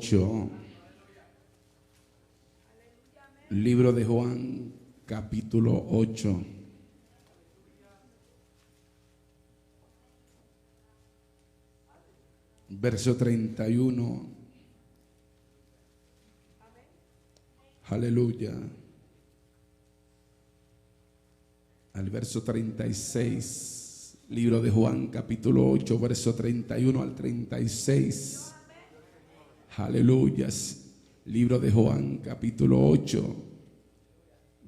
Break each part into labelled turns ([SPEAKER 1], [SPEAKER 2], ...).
[SPEAKER 1] 8. Libro de Juan, capítulo 8. Verso 31. Aleluya. Al verso 36. Libro de Juan, capítulo 8, verso 31 al 36. Aleluya. Libro de Juan, capítulo 8,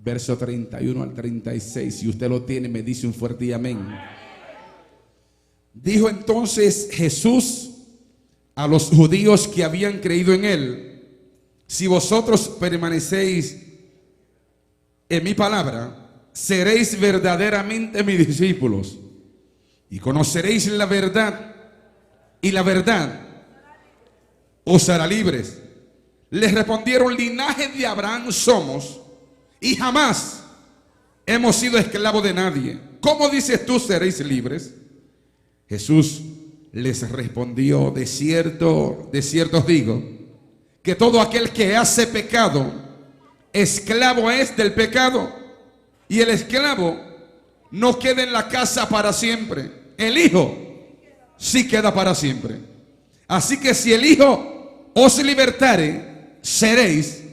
[SPEAKER 1] verso 31 al 36. Si usted lo tiene, me dice un fuerte amén. Dijo entonces Jesús a los judíos que habían creído en él: si vosotros permanecéis en mi palabra, seréis verdaderamente mis discípulos y conoceréis la verdad, y la verdad os hará libres. Les respondieron: linaje de Abraham somos y jamás hemos sido esclavos de nadie. ¿Cómo dices tú seréis libres? Jesús les respondió: de cierto os digo, que todo aquel que hace pecado, esclavo es del pecado. Y el esclavo no queda en la casa para siempre, el Hijo sí queda para siempre. Así que si el Hijo os libertare, seréis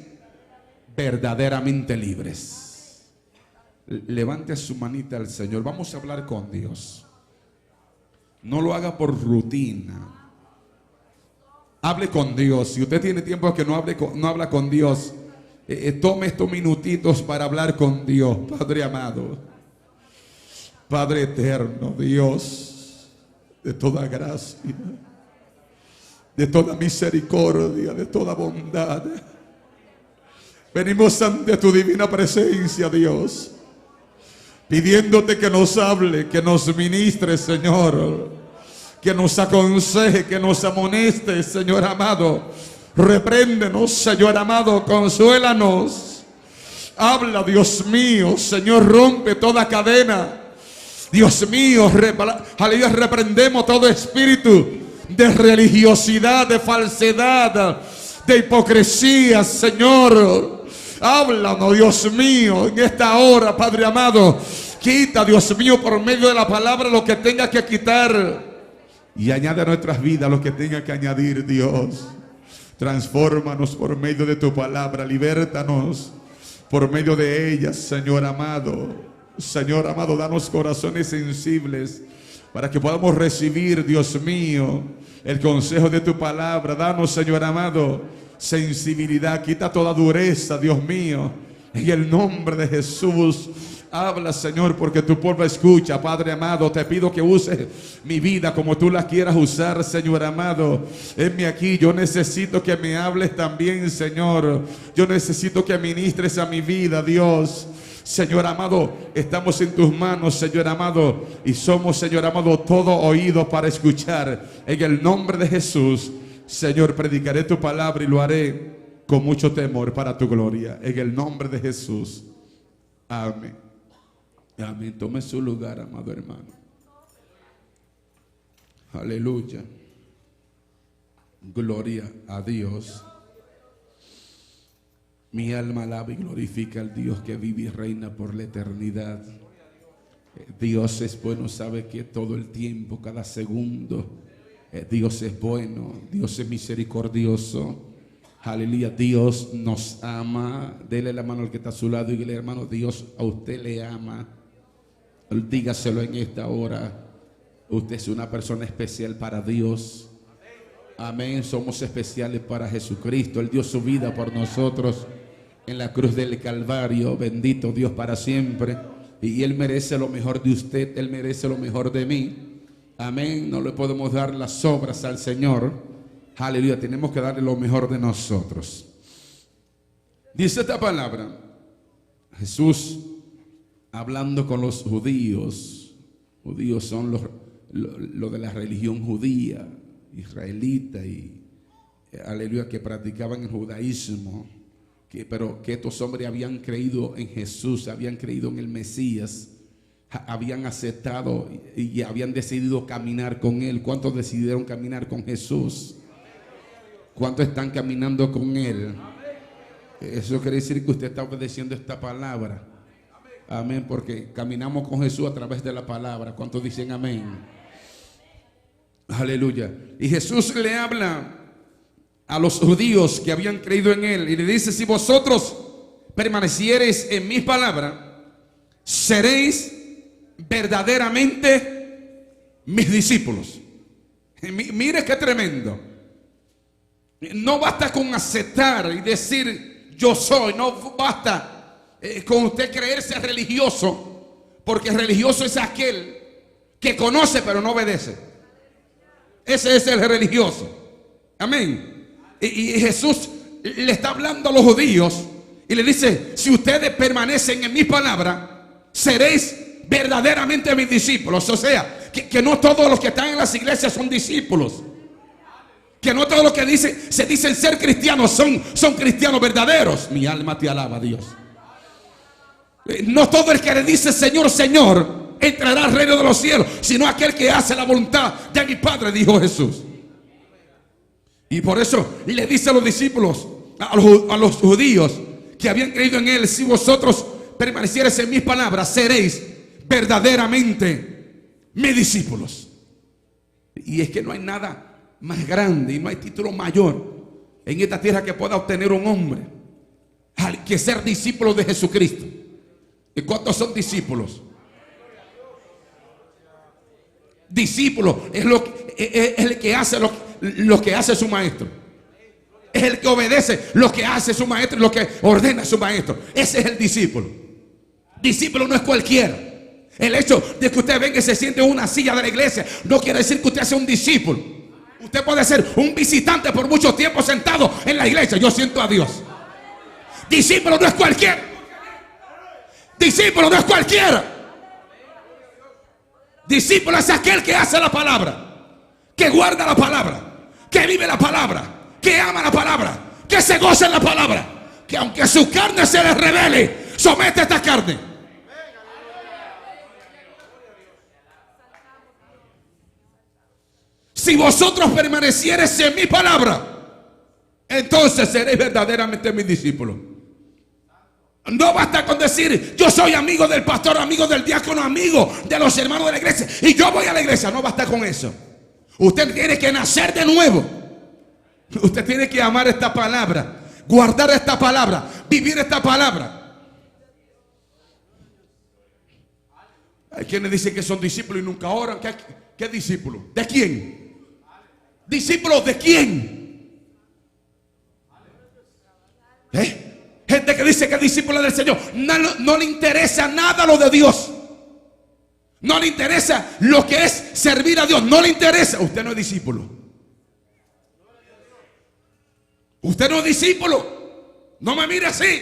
[SPEAKER 1] verdaderamente libres. Levante su manita al Señor. Vamos a hablar con Dios. No lo haga por rutina. Hable con Dios. Si usted tiene tiempo que no habla con Dios, tome estos minutitos para hablar con Dios. Padre amado, Padre eterno, Dios de toda gracia, de toda misericordia, de toda bondad, venimos ante tu divina presencia, Dios, pidiéndote que nos hable, que nos ministre, Señor, que nos aconseje, que nos amoneste, Señor amado. Repréndenos, Señor amado, consuélanos. Habla, Dios mío, Señor, rompe toda cadena. Dios mío, aleluya, reprendemos todo espíritu de religiosidad, de falsedad, de hipocresía, Señor. Háblanos, Dios mío, en esta hora, Padre amado. Quita, Dios mío, por medio de la palabra lo que tenga que quitar, y añade a nuestras vidas lo que tenga que añadir, Dios. Transfórmanos por medio de tu palabra, libértanos por medio de ella, Señor amado. Señor amado, danos corazones sensibles para que podamos recibir, Dios mío, el consejo de tu palabra. Danos, Señor amado, sensibilidad. Quita toda dureza, Dios mío, en el nombre de Jesús. Habla, Señor, porque tu pueblo escucha. Padre amado, te pido que uses mi vida como tú la quieras usar, Señor amado. Heme aquí, yo necesito que me hables también, Señor. Yo necesito que ministres a mi vida, Dios. Señor amado, estamos en tus manos, Señor amado, y somos, Señor amado, todo oído para escuchar. En el nombre de Jesús, Señor, predicaré tu palabra y lo haré con mucho temor para tu gloria. En el nombre de Jesús. Amén. Amén. Tome su lugar, amado hermano. Aleluya. Gloria a Dios. Mi alma alaba y glorifica al Dios que vive y reina por la eternidad. Dios es bueno, sabe que todo el tiempo, cada segundo, Dios es bueno, Dios es misericordioso. Aleluya, Dios nos ama. Dele la mano al que está a su lado y dile: hermano, Dios a usted le ama. Dígaselo en esta hora. Usted es una persona especial para Dios. Amén. Somos especiales para Jesucristo. Él dio su vida por nosotros en la cruz del Calvario. Bendito Dios para siempre. Y Él merece lo mejor de usted. Él merece lo mejor de mí. Amén. No le podemos dar las obras al Señor. Aleluya. Tenemos que darle lo mejor de nosotros. Dice esta palabra. Jesús hablando con los judíos. Judíos son los de la religión judía, israelita, y aleluya, que practicaban el judaísmo, pero que estos hombres habían creído en Jesús, habían creído en el Mesías, habían aceptado y habían decidido caminar con Él. ¿Cuántos decidieron caminar con Jesús? ¿Cuántos están caminando con Él? Eso quiere decir que usted está obedeciendo esta palabra. Amén, porque caminamos con Jesús a través de la palabra. ¿Cuántos dicen amén? Aleluya. Y Jesús le habla a los judíos que habían creído en Él y le dice: si vosotros permaneciereis en mis palabras, seréis verdaderamente mis discípulos. Mire qué tremendo. No basta con aceptar y decir yo soy. No basta con usted creerse religioso, porque religioso es aquel que conoce pero no obedece. Ese es el religioso. Amén. Y Jesús le está hablando a los judíos y le dice: si ustedes permanecen en mi palabra, seréis verdaderamente mis discípulos. O sea, que no todos los que están en las iglesias son discípulos. Que no todos los que se dicen ser cristianos son cristianos verdaderos. Mi alma te alaba, Dios. No todo el que le dice Señor, Señor entrará al reino de los cielos, sino aquel que hace la voluntad de mi Padre, dijo Jesús. Y por eso le dice a los discípulos, a los judíos que habían creído en Él: si vosotros permaneciereis en mis palabras, seréis verdaderamente mis discípulos. Y es que no hay nada más grande y no hay título mayor en esta tierra que pueda obtener un hombre que ser discípulo de Jesucristo. ¿Y cuántos son discípulos? Discípulo es el que hace lo que hace su maestro. Es el que obedece lo que hace su maestro y lo que ordena su maestro. Ese es el discípulo. Discípulo no es cualquiera. El hecho de que usted venga y se siente en una silla de la iglesia no quiere decir que usted sea un discípulo. Usted puede ser un visitante por mucho tiempo sentado en la iglesia. Yo siento a Dios. Discípulo no es cualquiera. Discípulo no es cualquiera. Discípulo es aquel que hace la palabra, que guarda la palabra, que vive la palabra, que ama la palabra, que se goza en la palabra, que aunque su carne se le revele, somete esta carne. Si vosotros permaneciereis en mi palabra, entonces seréis verdaderamente mis discípulos. No basta con decir yo soy amigo del pastor, amigo del diácono, amigo de los hermanos de la iglesia y yo voy a la iglesia. No basta con eso. Usted tiene que nacer de nuevo. Usted tiene que amar esta palabra, guardar esta palabra, vivir esta palabra. Hay quienes dicen que son discípulos y nunca oran. ¿Qué discípulos? ¿De quién? ¿Discípulos de quién? Gente que dice que es discípula del Señor, no le interesa nada lo de Dios. No le interesa lo que es servir a Dios. No le interesa. Usted no es discípulo. Usted no es discípulo. No me mire así.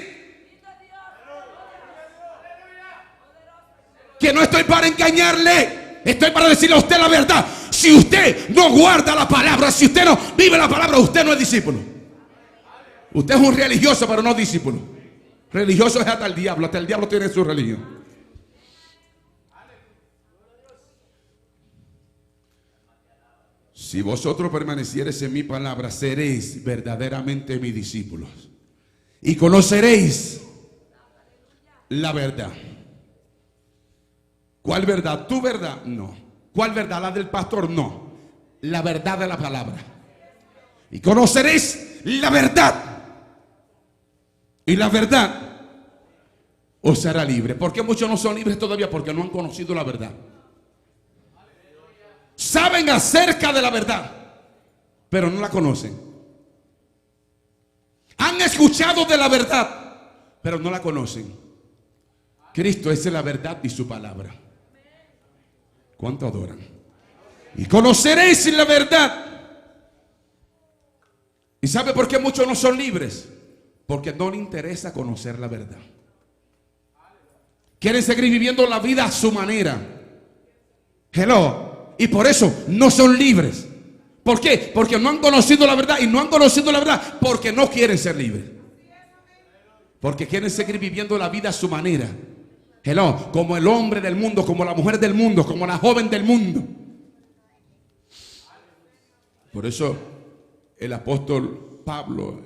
[SPEAKER 1] Que no estoy para engañarle. Estoy para decirle a usted la verdad. Si usted no guarda la palabra, si usted no vive la palabra, usted no es discípulo. Usted es un religioso, pero no discípulo. Religioso es hasta el diablo tiene su religión. Si vosotros permaneciereis en mi palabra, seréis verdaderamente mis discípulos y conoceréis la verdad. ¿Cuál verdad? ¿Tu verdad? No. ¿Cuál verdad? ¿La del pastor? No. La verdad de la palabra. Y conoceréis la verdad. Y la verdad os hará libre. ¿Por qué muchos no son libres todavía? Porque no han conocido la verdad. Saben acerca de la verdad, pero no la conocen. Han escuchado de la verdad, pero no la conocen. Cristo es la verdad y su palabra. ¿Cuánto adoran? Y conoceréis la verdad. ¿Y sabe por qué muchos no son libres? Porque no les interesa conocer la verdad. Quieren seguir viviendo la vida a su manera. Hello. Y por eso no son libres. ¿Por qué? Porque no han conocido la verdad. Y no han conocido la verdad porque no quieren ser libres. Porque quieren seguir viviendo la vida a su manera. Hello. Como el hombre del mundo, como la mujer del mundo, como la joven del mundo. Por eso el apóstol Pablo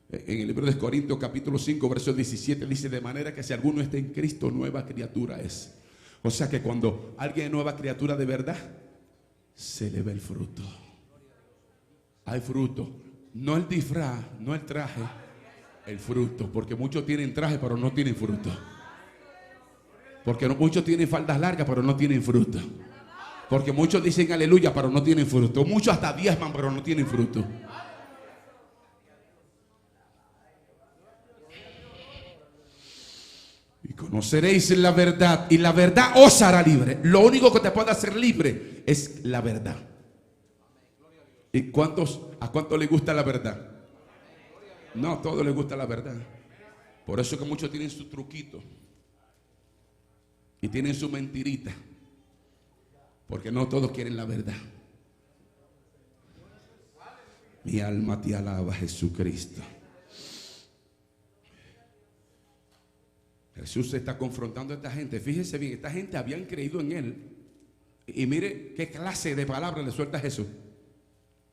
[SPEAKER 1] en el libro de Corintios capítulo 5 verso 17 dice: de manera que si alguno está en Cristo, nueva criatura es. O sea que cuando alguien es nueva criatura de verdad, se le ve el fruto. Hay fruto, no el disfraz, no el traje, el fruto. Porque muchos tienen traje pero no tienen fruto. Porque muchos tienen faldas largas pero no tienen fruto. Porque muchos dicen aleluya pero no tienen fruto. Muchos hasta diezman pero no tienen fruto. Y conoceréis la verdad, y la verdad os hará libre. Lo único que te puede hacer libre es la verdad. ¿Y a cuántos les gusta la verdad? No, a todos les gusta la verdad. Por eso es que muchos tienen su truquito y tienen su mentirita, porque no todos quieren la verdad. Mi alma te alaba, Jesucristo. Jesús está confrontando a esta gente. Fíjese bien, esta gente habían creído en Él. Y mire qué clase de palabra le suelta Jesús.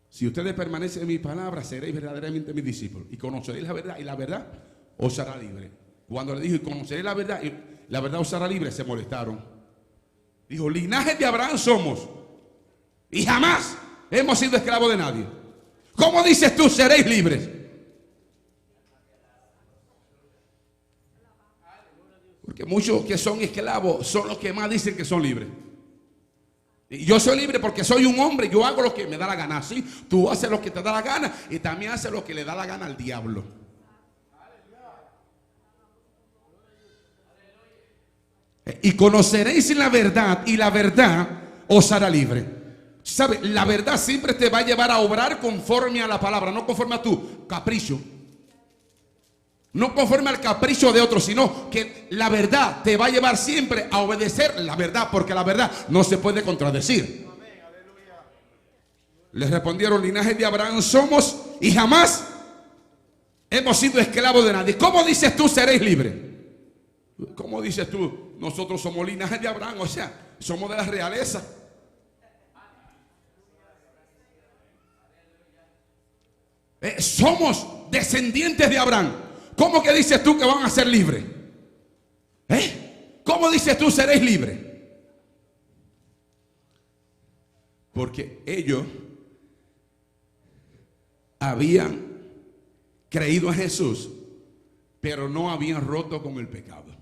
[SPEAKER 1] Si ustedes permanecen en mi palabra, seréis verdaderamente mis discípulos y conoceréis la verdad, y la verdad os hará libre. Cuando le dijo y conoceréis la verdad y la verdad os hará libre, se molestaron. Dijo: linaje de Abraham somos y jamás hemos sido esclavos de nadie. ¿Cómo dices tú seréis libres? Porque muchos que son esclavos son los que más dicen que son libres. Y yo soy libre porque soy un hombre, yo hago lo que me da la gana. Sí, tú haces lo que te da la gana y también haces lo que le da la gana al diablo. Y conoceréis la verdad, y la verdad os hará libre. ¿Sabe? La verdad siempre te va a llevar a obrar conforme a la palabra, no conforme a tu capricho. No conforme al capricho de otros, sino que la verdad te va a llevar siempre a obedecer la verdad, porque la verdad no se puede contradecir. Les respondieron: linaje de Abraham somos y jamás hemos sido esclavos de nadie. ¿Cómo dices tú seréis libres? ¿Cómo dices tú? Nosotros somos linaje de Abraham, o sea, somos de la realeza. Somos descendientes de Abraham. ¿Cómo que dices tú que van a ser libres? ¿Cómo dices tú seréis libres? Porque ellos habían creído en Jesús, pero no habían roto con el pecado.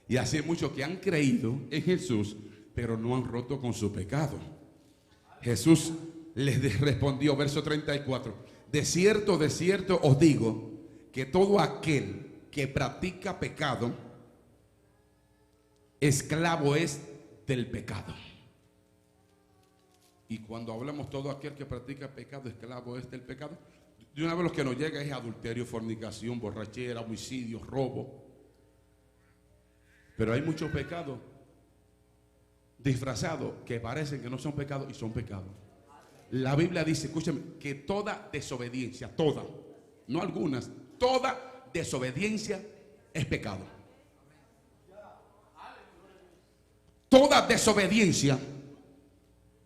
[SPEAKER 1] Y así hay muchos que han creído en Jesús, pero no han roto con su pecado. Jesús les respondió, verso 34: de cierto os digo, que todo aquel que practica pecado, esclavo es del pecado. Y cuando hablamos todo aquel que practica pecado, esclavo es del pecado, de una vez lo que nos llega es adulterio, fornicación, borrachera, homicidio, robo. Pero hay muchos pecados disfrazados que parecen que no son pecados y son pecados. La Biblia dice, escúchame, que toda desobediencia, toda, no algunas, toda desobediencia es pecado. Toda desobediencia.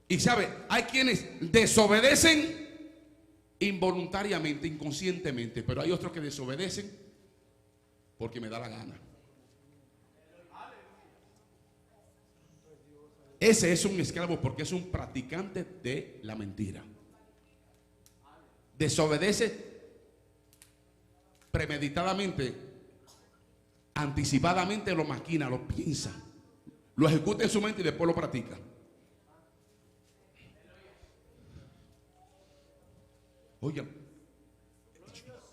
[SPEAKER 1] Y sabe, hay quienes desobedecen involuntariamente, inconscientemente, pero hay otros que desobedecen porque me da la gana. Ese es un esclavo porque es un practicante de la mentira. Desobedece premeditadamente, anticipadamente, lo maquina, lo piensa, lo ejecuta en su mente y después lo practica. Oigan,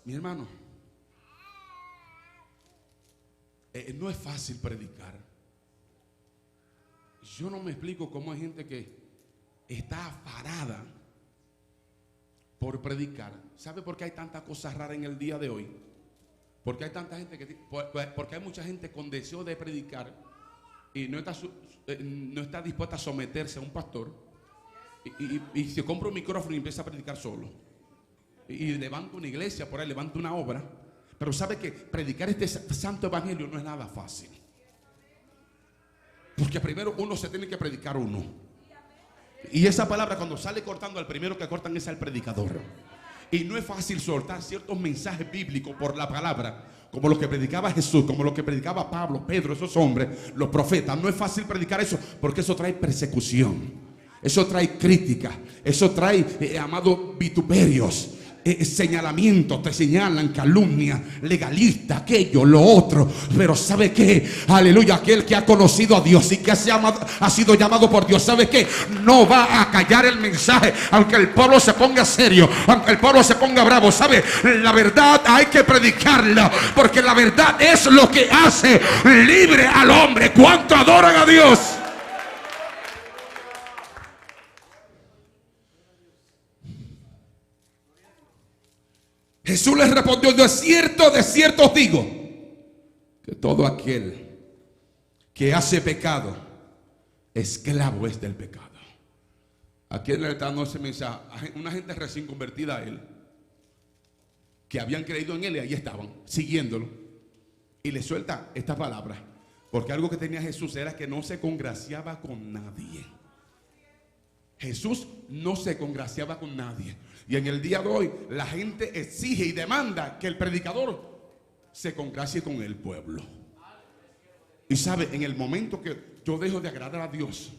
[SPEAKER 1] mi hermano, no es fácil predicar. Yo no me explico cómo hay gente que está afanada por predicar. ¿Sabe por qué hay tantas cosas raras en el día de hoy? Porque hay tanta gente porque hay mucha gente con deseo de predicar y no está dispuesta a someterse a un pastor y se compra un micrófono y empieza a predicar solo. Y levanta una iglesia por ahí, levanta una obra. Pero sabe que predicar este santo evangelio no es nada fácil. Porque primero uno se tiene que predicar uno. Y esa palabra cuando sale cortando, al primero que cortan es al predicador.
[SPEAKER 2] Y no es fácil soltar ciertos mensajes bíblicos por la palabra, como lo que predicaba Jesús, como lo que predicaba Pablo, Pedro, esos hombres, los profetas. No es fácil predicar eso, porque eso trae persecución, eso trae crítica, eso trae, amado, vituperios, señalamientos, te señalan, calumnia, legalista, aquello, lo otro. Pero ¿sabe qué? Aleluya, aquel que ha conocido a Dios y que ha sido llamado por Dios, ¿sabe qué? No va a callar el mensaje, aunque el pueblo se ponga serio, aunque el pueblo se ponga bravo. ¿Sabe? La verdad hay que predicarla, porque la verdad es lo que hace libre al hombre. ¿Cuánto adoran a Dios? Jesús les respondió: de cierto os digo, que todo aquel que hace pecado, esclavo es del pecado. Aquí le está dando ese mensaje. Una gente recién convertida a él, que habían creído en él y ahí estaban, siguiéndolo. Y le suelta esta palabra, porque algo que tenía Jesús era que no se congraciaba con nadie. Jesús no se congraciaba con nadie. Y en el día de hoy la gente exige y demanda que el predicador se congracie con el pueblo. Y sabe, en el momento que yo dejo de agradar a Dios,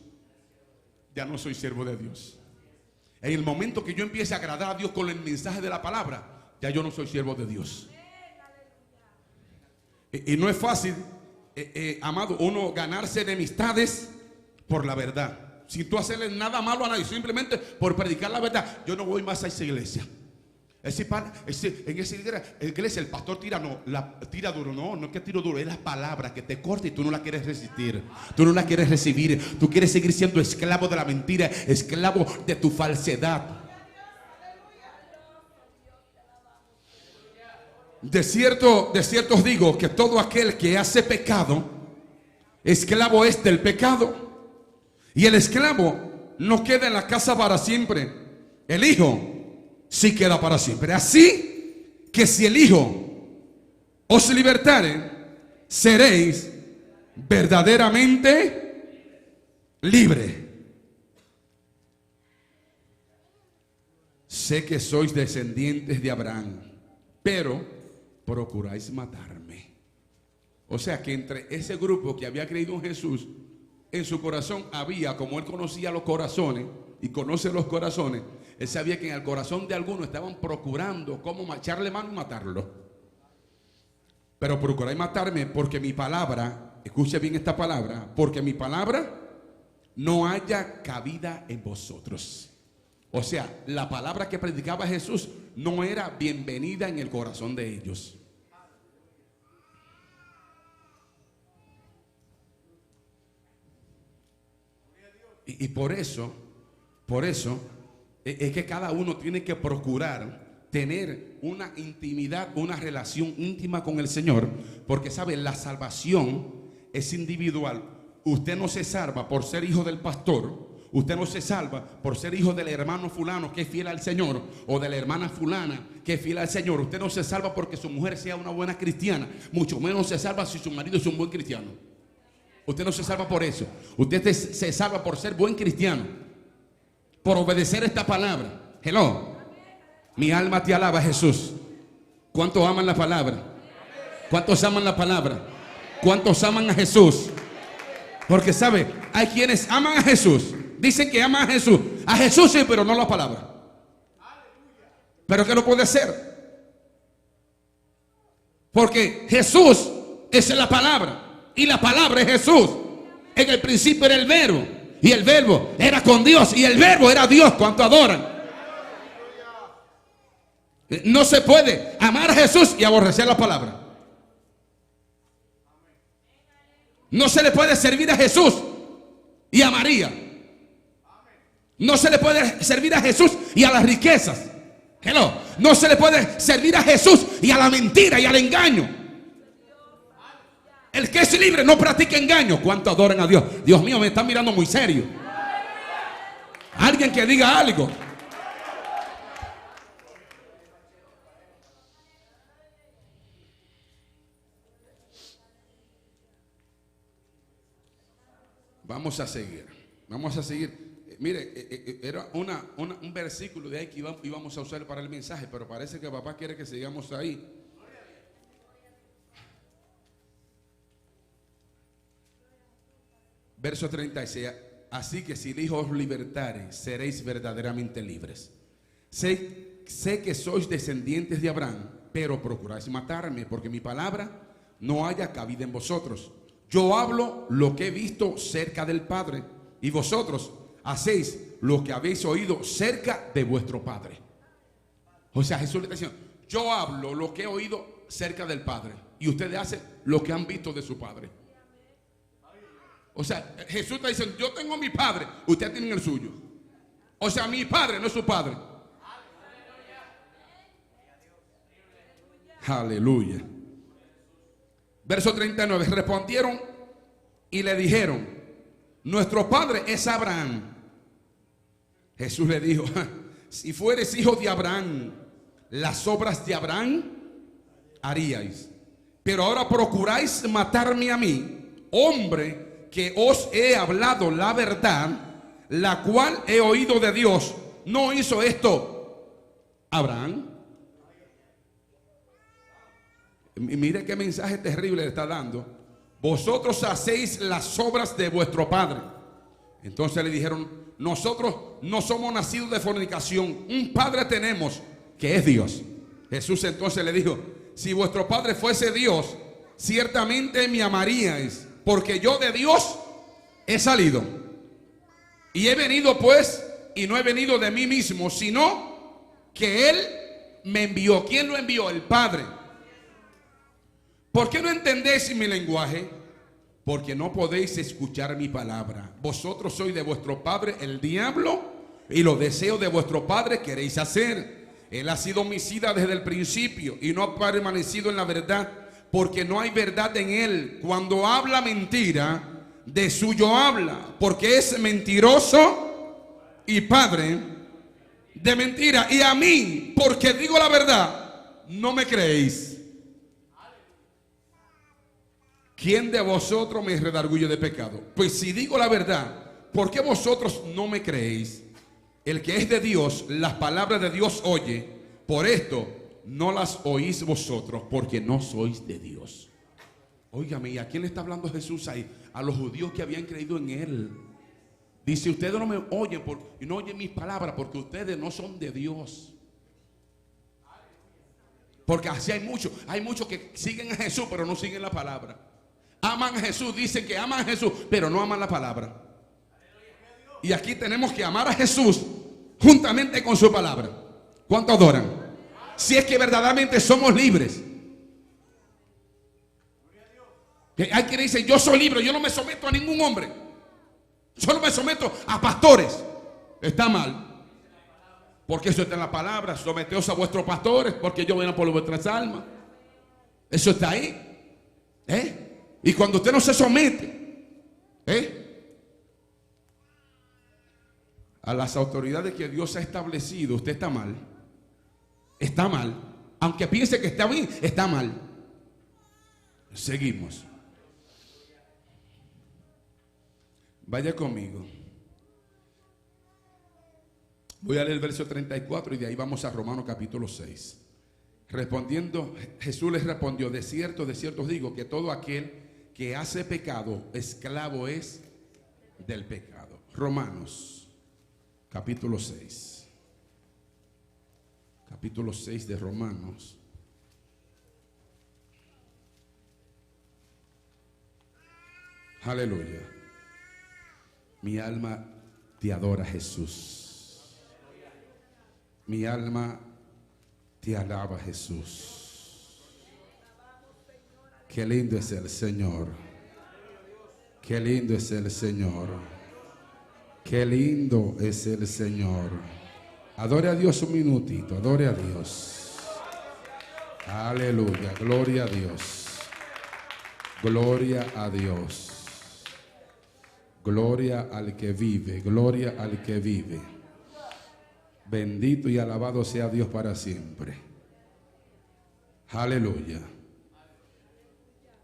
[SPEAKER 2] ya no soy siervo de Dios. En el momento que yo empiece a agradar a Dios con el mensaje de la palabra, ya yo no soy siervo de Dios. Y no es fácil, amado, uno ganarse enemistades por la verdad. Sin tú hacerle nada malo a nadie, simplemente por predicar la verdad. Yo no voy más a esa iglesia. En esa iglesia el pastor tira duro. No es que tiro duro, es la palabra que te corta y tú no la quieres resistir. Tú no la quieres recibir. Tú quieres seguir siendo esclavo de la mentira, esclavo de tu falsedad. De cierto os digo que todo aquel que hace pecado, esclavo es del pecado. Y el esclavo no queda en la casa para siempre. El hijo sí queda para siempre. Así que si el hijo os libertare, seréis verdaderamente libre. Sé que sois descendientes de Abraham, pero procuráis matarme. O sea que entre ese grupo que había creído en Jesús, en su corazón había, como él conocía los corazones y conoce los corazones, él sabía que en el corazón de algunos estaban procurando cómo echarle mano y matarlo. Pero procuráis matarme porque mi palabra, escuche bien esta palabra, porque mi palabra no haya cabida en vosotros. O sea, la palabra que predicaba Jesús no era bienvenida en el corazón de ellos. Y por eso es que cada uno tiene que procurar tener una intimidad, una relación íntima con el Señor, porque sabe, la salvación es individual. Usted no se salva por ser hijo del pastor, usted no se salva por ser hijo del hermano fulano que es fiel al Señor, o de la hermana fulana que es fiel al Señor. Usted no se salva porque su mujer sea una buena cristiana, mucho menos se salva si su marido es un buen cristiano. Usted no se salva por eso. Usted se salva por ser buen cristiano, por obedecer esta palabra. Hello. Mi alma te alaba, Jesús. ¿Cuántos aman la palabra? ¿Cuántos aman la palabra? ¿Cuántos aman a Jesús? Porque sabe, hay quienes aman a Jesús, dicen que aman a Jesús sí, pero no la palabra. Pero que no puede ser, porque Jesús es la palabra. Y la palabra es Jesús. En el principio era el verbo, y el verbo era con Dios, y el verbo era Dios. ¿Cuánto adoran? No se puede amar a Jesús y aborrecer la palabra. No se le puede servir a Jesús y a María. No se le puede servir a Jesús y a las riquezas. Hello. No se le puede servir a Jesús y a la mentira y al engaño. El que es libre no practica engaño. ¿Cuánto adoran a Dios? Dios mío, me están mirando muy serio. Alguien que diga algo. Vamos a seguir. Mire, era un versículo de ahí que íbamos a usar para el mensaje, pero parece que papá quiere que sigamos ahí. Verso 36. Así que si el Hijo os libertare, seréis verdaderamente libres. Sé que sois descendientes de Abraham, pero procuráis matarme, porque mi palabra no haya cabida en vosotros. Yo hablo lo que he visto cerca del Padre, y vosotros hacéis lo que habéis oído cerca de vuestro Padre. O sea, Jesús le está diciendo, yo hablo lo que he oído cerca del Padre, y ustedes hacen lo que han visto de su Padre. O sea, Jesús está diciendo, yo tengo a mi Padre, ustedes tienen el suyo. O sea, mi Padre no es su Padre. Aleluya. Verso 39. Respondieron y le dijeron, nuestro padre es Abraham. Jesús le dijo, si fueres hijo de Abraham, las obras de Abraham haríais. Pero ahora procuráis matarme a mí, hombre que os he hablado la verdad, la cual he oído de Dios. ¿No hizo esto Abraham? Mire qué mensaje terrible le está dando. Vosotros hacéis las obras de vuestro padre. Entonces le dijeron, nosotros no somos nacidos de fornicación, un padre tenemos que es Dios. Jesús entonces le dijo, si vuestro padre fuese Dios, ciertamente me amaríais, porque yo de Dios he salido y he venido pues, y no he venido de mí mismo, sino que Él me envió. ¿Quién lo envió? El Padre. ¿Por qué no entendéis mi lenguaje? Porque no podéis escuchar mi palabra. Vosotros sois de vuestro padre el diablo, y los deseos de vuestro padre queréis hacer. Él ha sido homicida desde el principio y no ha permanecido en la verdad, porque no hay verdad en él. Cuando habla mentira, de suyo habla, porque es mentiroso y padre de mentira. Y a mí, porque digo la verdad, no me creéis. ¿Quién de vosotros me redarguye de pecado? Pues si digo la verdad, ¿por qué vosotros no me creéis? El que es de Dios, las palabras de Dios oye. Por esto no las oís vosotros, porque no sois de Dios. Óigame, ¿y a quién le está hablando Jesús ahí? A los judíos que habían creído en Él. Dice, ustedes no me oyen y no oyen mis palabras, porque ustedes no son de Dios. Porque así hay muchos que siguen a Jesús, pero no siguen la palabra. Aman a Jesús, dicen que aman a Jesús, pero no aman la palabra. Y aquí tenemos que amar a Jesús juntamente con su palabra. ¿Cuánto adoran? Si es que verdaderamente somos libres. Hay quien dice, yo soy libre, yo no me someto a ningún hombre, solo me someto a pastores. Está mal, porque eso está en la palabra. Someteos a vuestros pastores, porque ellos velan por vuestras almas. Eso está ahí. Y cuando usted no se somete a las autoridades que Dios ha establecido, usted está mal. Está mal. Aunque piense que está bien, está mal. Seguimos. Vaya conmigo. Voy a leer el verso 34 y de ahí vamos a Romanos capítulo 6. Respondiendo, Jesús les respondió, de cierto os digo que todo aquel que hace pecado, esclavo es del pecado. Romanos capítulo 6. Capítulo 6 de Romanos. Aleluya. Mi alma te adora, Jesús. Mi alma te alaba, Jesús. Qué lindo es el Señor. Qué lindo es el Señor. Qué lindo es el Señor. Adore a Dios un minutito. Adore a Dios. Aleluya. Gloria a Dios. Gloria a Dios. Gloria al que vive. Gloria al que vive. Bendito y alabado sea Dios para siempre. Aleluya.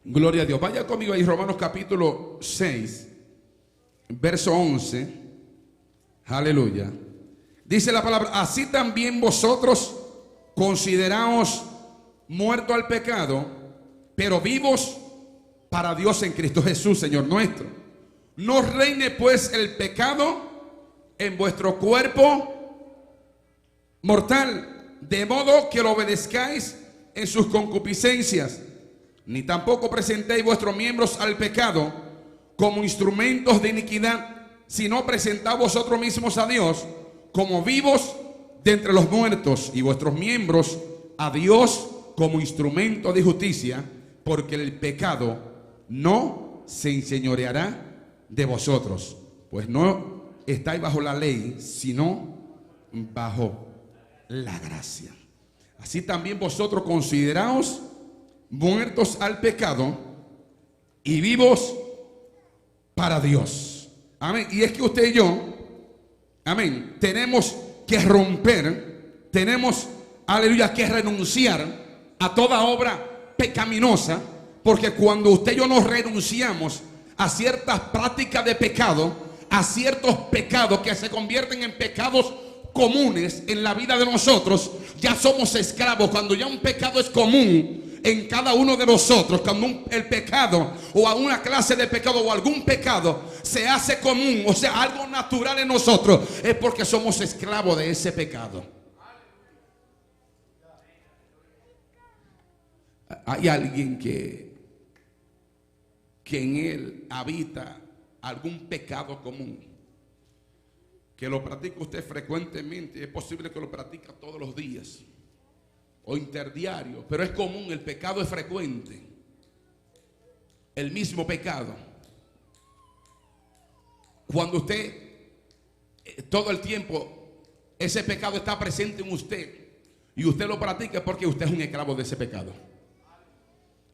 [SPEAKER 2] Gloria a Dios. Vaya conmigo ahí, Romanos capítulo 6, verso 11. Aleluya. Dice la palabra, así también vosotros consideraos muertos al pecado, pero vivos para Dios en Cristo Jesús, Señor nuestro. No reine pues el pecado en vuestro cuerpo mortal, de modo que lo obedezcáis en sus concupiscencias, ni tampoco presentéis vuestros miembros al pecado como instrumentos de iniquidad, sino presentad vosotros mismos a Dios como vivos de entre los muertos, y vuestros miembros a Dios como instrumento de justicia, porque el pecado no se enseñoreará de vosotros, pues no estáis bajo la ley, sino bajo la gracia. Así también vosotros consideraos muertos al pecado y vivos para Dios. Amén. Y es que usted y yo, amén, tenemos que romper, tenemos, aleluya, que renunciar a toda obra pecaminosa, porque cuando usted y yo nos renunciamos a ciertas prácticas de pecado, a ciertos pecados que se convierten en pecados comunes en la vida de nosotros, ya somos esclavos. Cuando ya un pecado es común en cada uno de nosotros, cuando el pecado o alguna clase de pecado o algún pecado se hace común, o sea, algo natural en nosotros, es porque somos esclavos de ese pecado. Hay alguien que en él habita algún pecado común, que lo practica usted frecuentemente. Es posible que lo practica todos los días o interdiario, pero es común, el pecado es frecuente, el mismo pecado. Cuando usted todo el tiempo ese pecado está presente en usted y usted lo practica, es porque usted es un esclavo de ese pecado.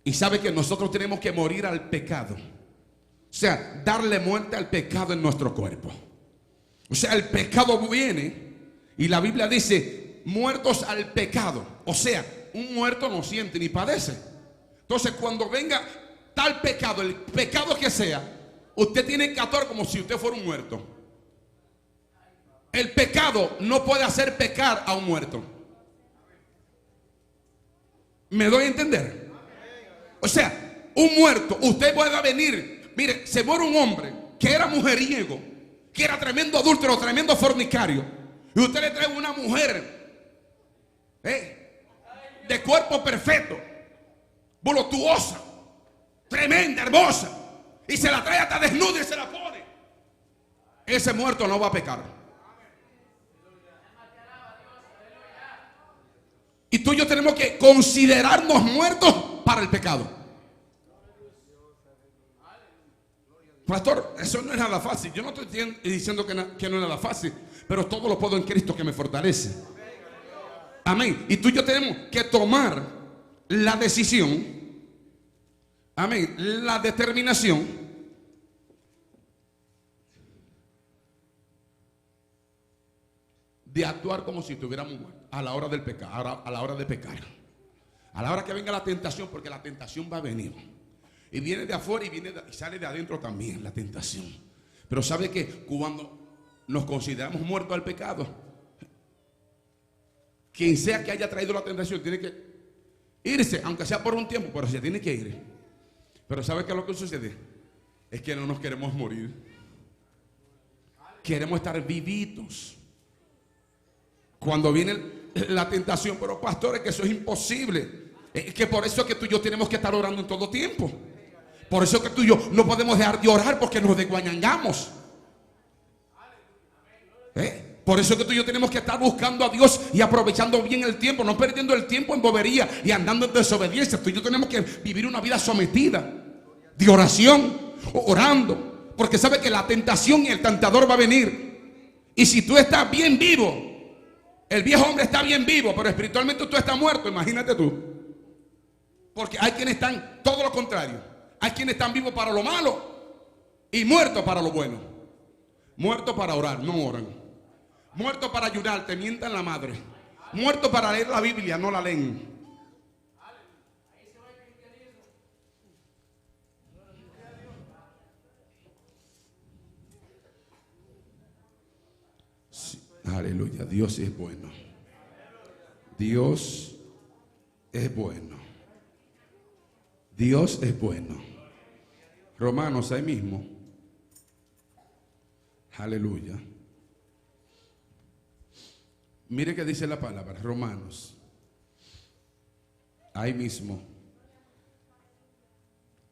[SPEAKER 2] Y sabe que nosotros tenemos que morir al pecado, o sea, darle muerte al pecado en nuestro cuerpo. O sea, el pecado viene y la Biblia dice muertos al pecado. O sea, un muerto no siente ni padece. Entonces, cuando venga tal pecado, el pecado que sea, usted tiene que actuar como si usted fuera un muerto. El pecado no puede hacer pecar a un muerto. ¿Me doy a entender? O sea, un muerto, usted puede venir. Mire, se muere un hombre que era mujeriego, que era tremendo adúltero, tremendo fornicario, y usted le trae una mujer de cuerpo perfecto, voluptuosa, tremenda, hermosa, y se la trae hasta desnuda y se la pone. Ese muerto no va a pecar. Y tú y yo tenemos que considerarnos muertos para el pecado. Pastor, eso no es nada fácil. Yo no estoy diciendo que no es nada fácil, pero todo lo puedo en Cristo que me fortalece. Amén. Y tú y yo tenemos que tomar la decisión, amén, la determinación de actuar como si estuviéramos muertos a la hora del pecado, a la hora de pecar, a la hora que venga la tentación, porque la tentación va a venir. Y viene de afuera y sale de adentro también la tentación. Pero sabe que cuando nos consideramos muertos al pecado, quien sea que haya traído la tentación tiene que irse, aunque sea por un tiempo, pero se tiene que ir. Pero ¿sabe qué es lo que sucede? Es que no nos queremos morir. Queremos estar vivitos. Cuando viene la tentación, pero pastores, que eso es imposible. Es que por eso es que tú y yo tenemos que estar orando en todo tiempo. Por eso es que tú y yo no podemos dejar de orar, porque nos desguañangamos. Por eso es que tú y yo tenemos que estar buscando a Dios y aprovechando bien el tiempo, no perdiendo el tiempo en bobería y andando en desobediencia. Tú y yo tenemos que vivir una vida sometida, de oración, orando, porque sabe que la tentación y el tentador va a venir. Y si tú estás bien vivo, el viejo hombre está bien vivo, pero espiritualmente tú estás muerto, imagínate tú. Porque hay quienes están todo lo contrario. Hay quienes están vivos para lo malo y muertos para lo bueno. Muertos para orar, no oran. Muertos para ayudar, te mientan la madre. Muertos para leer la Biblia, no la leen. Aleluya, Dios es bueno. Dios es bueno. Dios es bueno. Romanos ahí mismo. Aleluya. Mire que dice la palabra, Romanos. Ahí mismo.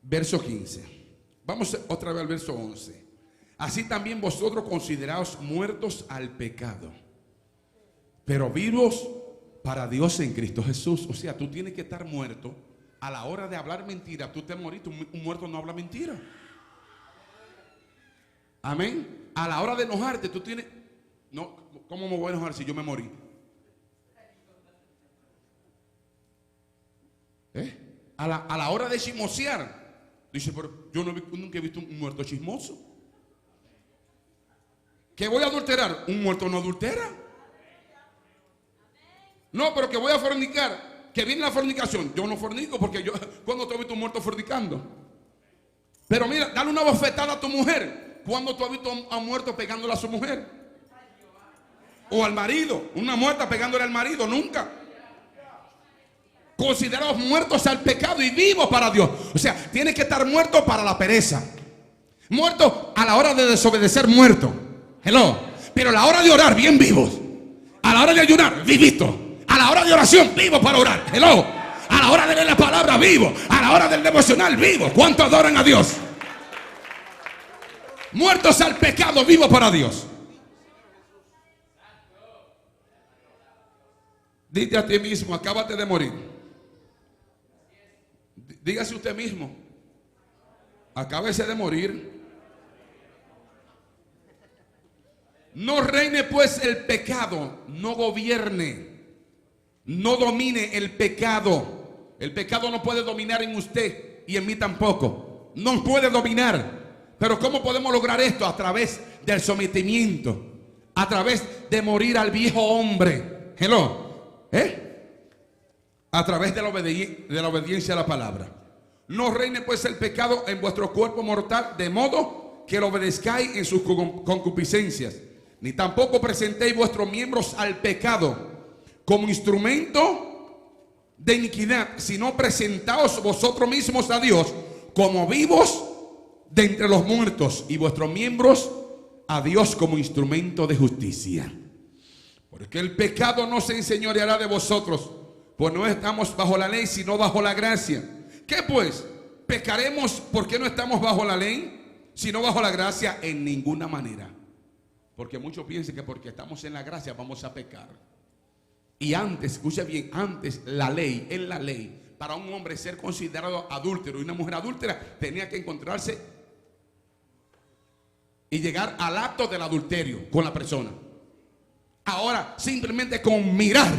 [SPEAKER 2] Verso 15. Vamos otra vez al verso 11. Así también vosotros consideraos muertos al pecado, pero vivos para Dios en Cristo Jesús. O sea, tú tienes que estar muerto a la hora de hablar mentira. Tú te moriste, un muerto no habla mentira. Amén. A la hora de enojarte, tú tienes... No, ¿cómo me voy a enojar si yo me morí? A la hora de chismosear, dice, pero yo nunca he visto un muerto chismoso. ¿Que voy a adulterar? Un muerto no adultera. No, pero que voy a fornicar, que viene la fornicación. Yo no fornico porque yo, ¿cuándo tú has visto un muerto fornicando? Pero mira, dale una bofetada a tu mujer. ¿Cuándo tú has visto a un muerto pegándole a su mujer? O al marido, una muerta pegándole al marido, nunca. Considerados muertos al pecado y vivos para Dios. O sea, tienes que estar muerto para la pereza. Muerto a la hora de desobedecer, muerto. Hello. Pero a la hora de orar, bien vivos. A la hora de ayunar, vivito. A la hora de oración, vivo para orar. Hello. A la hora de leer la palabra, vivo. A la hora del devocional, vivo. ¿Cuánto adoran a Dios? Muertos al pecado, vivos para Dios. Dite a ti mismo, acábate de morir. Dígase usted mismo, acábese de morir. No reine pues el pecado, no gobierne, no domine el pecado. El pecado no puede dominar en usted y en mí tampoco. No puede dominar. Pero ¿cómo podemos lograr esto? A través del sometimiento, a través de morir al viejo hombre. Hello. A través de la obediencia a la palabra. No reine pues el pecado en vuestro cuerpo mortal, de modo que lo obedezcáis en sus concupiscencias. Ni tampoco presentéis vuestros miembros al pecado como instrumento de iniquidad, sino presentaos vosotros mismos a Dios como vivos de entre los muertos, y vuestros miembros a Dios como instrumento de justicia. Porque el pecado no se enseñoreará de vosotros, pues no estamos bajo la ley, sino bajo la gracia. ¿Qué pues? ¿Pecaremos porque no estamos bajo la ley, sino bajo la gracia? En ninguna manera. Porque muchos piensan que porque estamos en la gracia vamos a pecar. Y antes, escucha bien, antes la ley, en la ley, para un hombre ser considerado adúltero y una mujer adúltera, tenía que encontrarse y llegar al acto del adulterio con la persona. Ahora, simplemente con mirar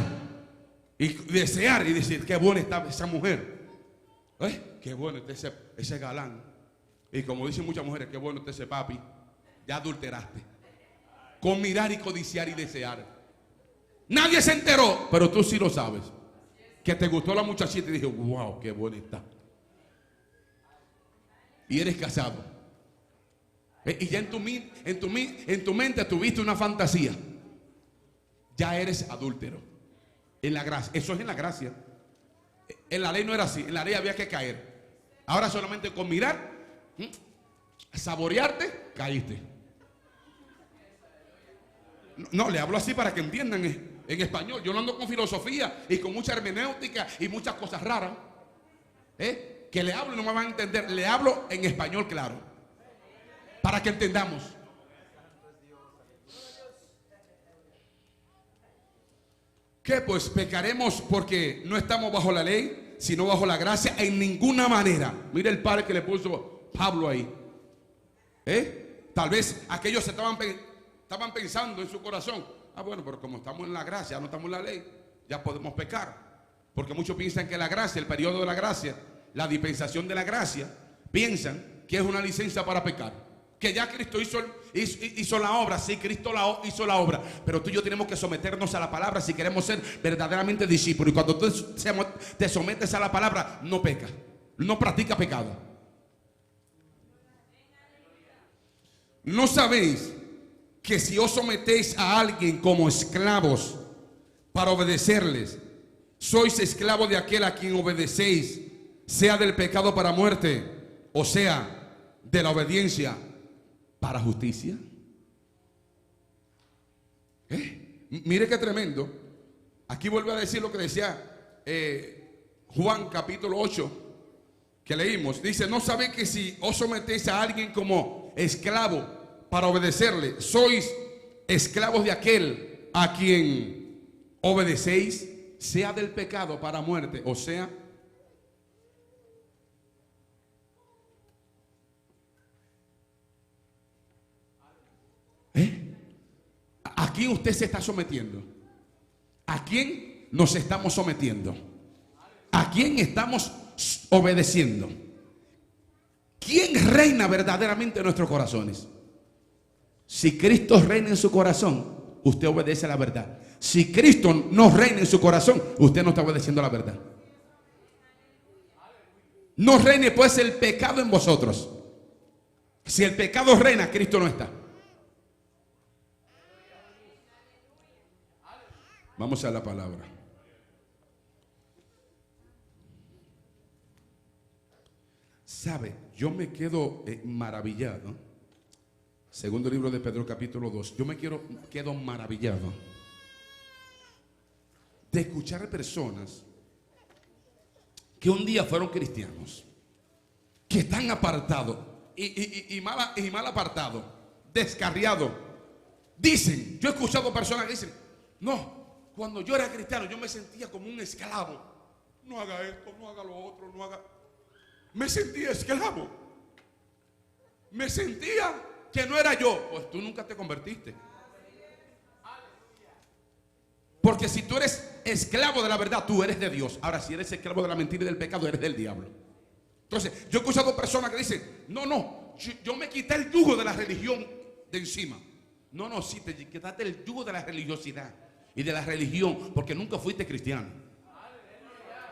[SPEAKER 2] y desear y decir, qué buena está esa mujer. Qué bueno está ese galán. Y como dicen muchas mujeres, qué bueno está ese papi. Ya adulteraste. Con mirar y codiciar y desear. Nadie se enteró, pero tú sí lo sabes. Que te gustó la muchachita y dije, wow, qué buena está. Y eres casado. Y ya en tu mente tuviste una fantasía. Ya eres adúltero. En la gracia. Eso es en la gracia. En la ley no era así. En la ley había que caer. Ahora solamente con mirar, saborearte, caíste. No, le hablo así para que entiendan en español. Yo no ando con filosofía y con mucha hermenéutica y muchas cosas raras. Que le hablo y no me van a entender. Le hablo en español claro, para que entendamos. ¿Qué pues? ¿Pecaremos porque no estamos bajo la ley, sino bajo la gracia? En ninguna manera. Mira el padre que le puso Pablo ahí. Tal vez aquellos estaban pensando en su corazón, bueno, pero como estamos en la gracia, no estamos en la ley, ya podemos pecar. Porque muchos piensan que la gracia, el periodo de la gracia, la dispensación de la gracia, piensan que es una licencia para pecar. Que ya Cristo hizo la obra. Sí, Cristo hizo la obra. Pero tú y yo tenemos que someternos a la palabra si queremos ser verdaderamente discípulos. Y cuando tú te sometes a la palabra, no pecas. No practicas pecado. ¿No sabéis que si os sometéis a alguien como esclavos para obedecerles, sois esclavos de aquel a quien obedecéis, sea del pecado para muerte, o sea, de la obediencia para justicia. Mire qué tremendo. Aquí vuelve a decir lo que decía Juan capítulo 8 que leímos. Dice: no sabéis que si os sometéis a alguien como esclavo para obedecerle, sois esclavos de aquel a quien obedecéis, sea del pecado para muerte, o sea, ¿a quién usted se está sometiendo? ¿A quién nos estamos sometiendo? ¿A quién estamos obedeciendo? ¿Quién reina verdaderamente en nuestros corazones? Si Cristo reina en su corazón, usted obedece a la verdad. Si Cristo no reina en su corazón, usted no está obedeciendo a la verdad. No reine pues el pecado en vosotros. Si el pecado reina, Cristo no está. Vamos a la palabra. ¿Sabe? Yo me quedo maravillado. Segundo libro de Pedro capítulo 2. Yo me quedo maravillado de escuchar a personas que un día fueron cristianos, que están apartados y mal apartados, descarriados. Dicen, yo he escuchado personas que dicen: no, cuando yo era cristiano yo me sentía como un esclavo. No haga esto, no haga lo otro, no haga. Me sentía esclavo. Me sentía que no era yo. Pues tú nunca te convertiste. Porque si tú eres esclavo de la verdad, tú eres de Dios. Ahora, si eres esclavo de la mentira y del pecado, eres del diablo. Entonces, yo he escuchado personas que dicen: no, yo me quité el yugo de la religión de encima. No, sí, te quitaste el yugo de la religiosidad y de la religión, porque nunca fuiste cristiano.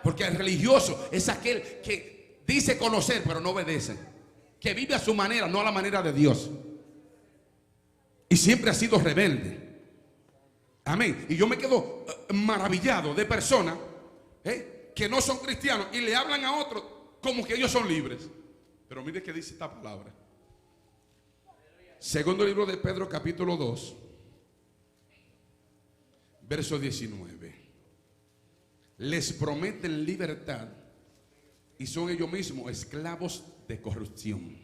[SPEAKER 2] Porque el religioso es aquel que dice conocer, pero no obedece, que vive a su manera, no a la manera de Dios, y siempre ha sido rebelde. Amén. Y yo me quedo maravillado de personas que no son cristianos y le hablan a otros como que ellos son libres. Pero mire qué dice esta palabra. Segundo libro de Pedro capítulo 2, verso 19. Les prometen libertad y son ellos mismos esclavos de corrupción.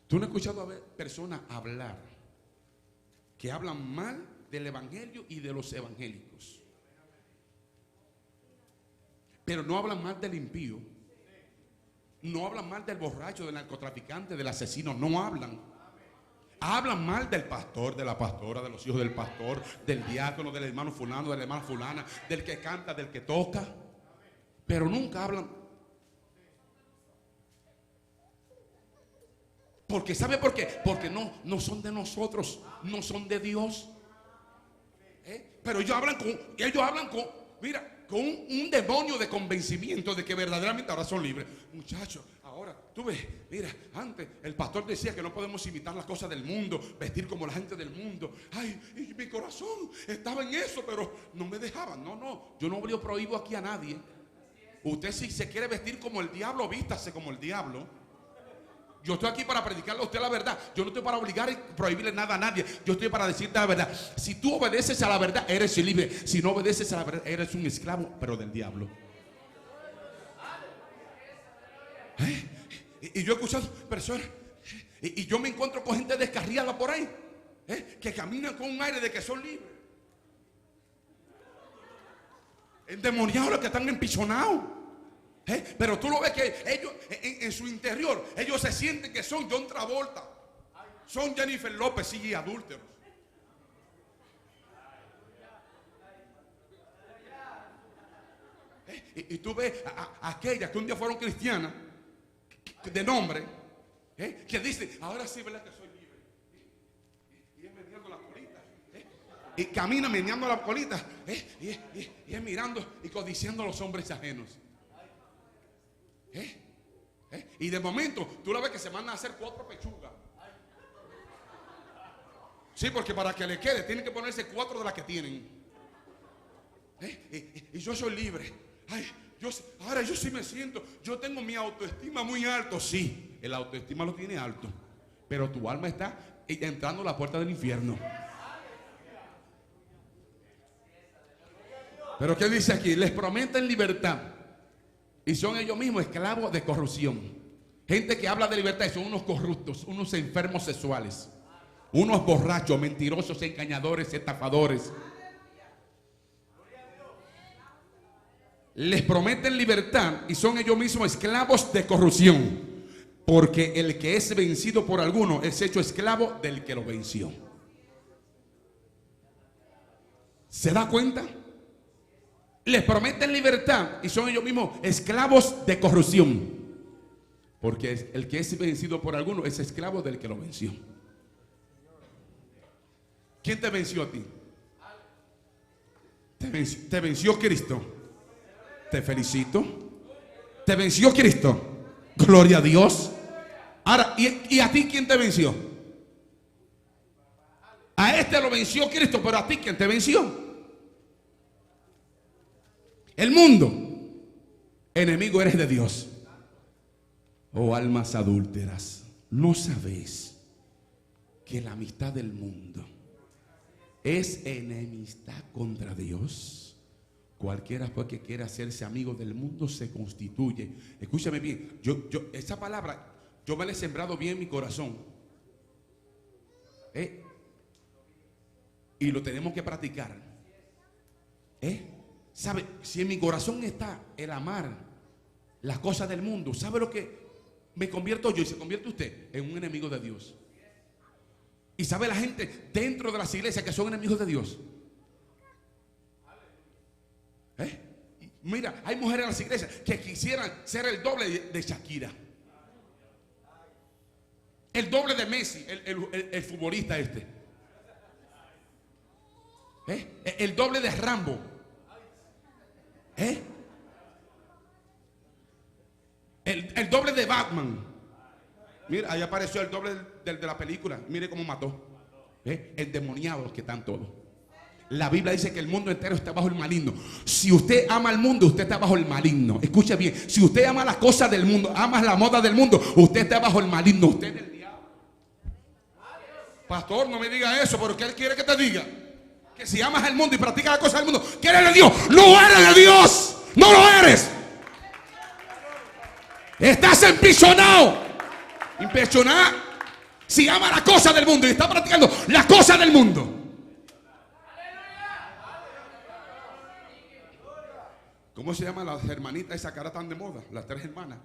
[SPEAKER 2] ¿Tú no has escuchado a ver personas hablar que hablan mal del evangelio y de los evangélicos, pero no hablan mal del impío, no hablan mal del borracho, del narcotraficante, del asesino? No hablan mal del pastor, de la pastora, de los hijos del pastor, del diácono, del hermano fulano, de la hermana fulana, del que canta, del que toca, pero nunca hablan. Porque ¿sabe por qué? Porque no son de nosotros, no son de Dios. Pero ellos hablan con mira, con un demonio de convencimiento de que verdaderamente ahora son libres. Muchachos, ahora tú ves, mira, antes el pastor decía que no podemos imitar las cosas del mundo, vestir como la gente del mundo. Ay, y mi corazón estaba en eso, pero no me dejaban. No, yo no prohíbo aquí a nadie. Usted, si se quiere vestir como el diablo, vístase como el diablo. Yo estoy aquí para predicarle a usted la verdad. Yo no estoy para obligar y prohibirle nada a nadie. Yo estoy para decirte la verdad. Si tú obedeces a la verdad, eres libre. Si no obedeces a la verdad, eres un esclavo, pero del diablo. Y yo he escuchado personas, y yo me encuentro con gente descarriada por ahí, que caminan con un aire de que son libres. Endemoniados, los que están empichonados. Pero tú lo ves que ellos en su interior, ellos se sienten que son John Travolta, son Jennifer López y adúlteros. Y tú ves a aquellas que un día fueron cristianas de nombre, que dicen: ahora sí, ¿verdad que soy libre? Y es meneando la colita, y camina meneando la colita, y es mirando y codiciando a los hombres ajenos. Y de momento tú la ves que se mandan a hacer 4 pechugas. Sí, porque para que le quede tienen que ponerse 4 de las que tienen. Y yo soy libre. Ay, ahora yo sí me siento, yo tengo mi autoestima muy alto. Sí, el autoestima lo tiene alto, pero tu alma está entrando a la puerta del infierno. Pero ¿qué dice aquí? Les prometen libertad y son ellos mismos esclavos de corrupción. Gente que habla de libertad y son unos corruptos, unos enfermos sexuales, unos borrachos, mentirosos, engañadores, estafadores. Les prometen libertad y son ellos mismos esclavos de corrupción, porque el que es vencido por alguno es hecho esclavo del que lo venció. ¿Se da cuenta? Les prometen libertad y son ellos mismos esclavos de corrupción, porque el que es vencido por alguno es esclavo del que lo venció. ¿Quién te venció a ti? Te venció Cristo. Te felicito. Te venció Cristo. Gloria a Dios. Ahora, ¿y a ti quién te venció? A este lo venció Cristo, pero a ti ¿quién te venció? El mundo. Enemigo eres de Dios. Oh almas adúlteras, ¿no sabéis que la amistad del mundo es enemistad contra Dios? Cualquiera pues que quiera hacerse amigo del mundo se constituye. Escúchame bien, esa palabra yo me la he sembrado bien en mi corazón. Y lo tenemos que practicar. ¿Sabe? Si en mi corazón está el amar las cosas del mundo, ¿sabe lo que me convierto yo y se convierte usted en un enemigo de Dios? Y sabe la gente dentro de las iglesias que son enemigos de Dios. Mira, hay mujeres en las iglesias que quisieran ser el doble de Shakira, el doble de Messi, el futbolista este, el doble de Rambo, el doble de Batman. Mira, ahí apareció el doble de la película. Mire cómo mató. Endemoniados que están todos. La Biblia dice que el mundo entero está bajo el maligno. Si usted ama al mundo, usted está bajo el maligno. Escuche bien, si usted ama las cosas del mundo, ama la moda del mundo, usted está bajo el maligno. Usted es el diablo. Pastor, no me diga eso, porque él quiere que te diga que si amas al mundo y practicas las cosas del mundo, que eres de Dios. No eres de Dios. No lo eres. Estás impresionado. Impresionado. Si ama las cosas del mundo y está practicando las cosas del mundo. ¿Cómo se llaman las hermanitas esa cara tan de moda? Las 3 hermanas.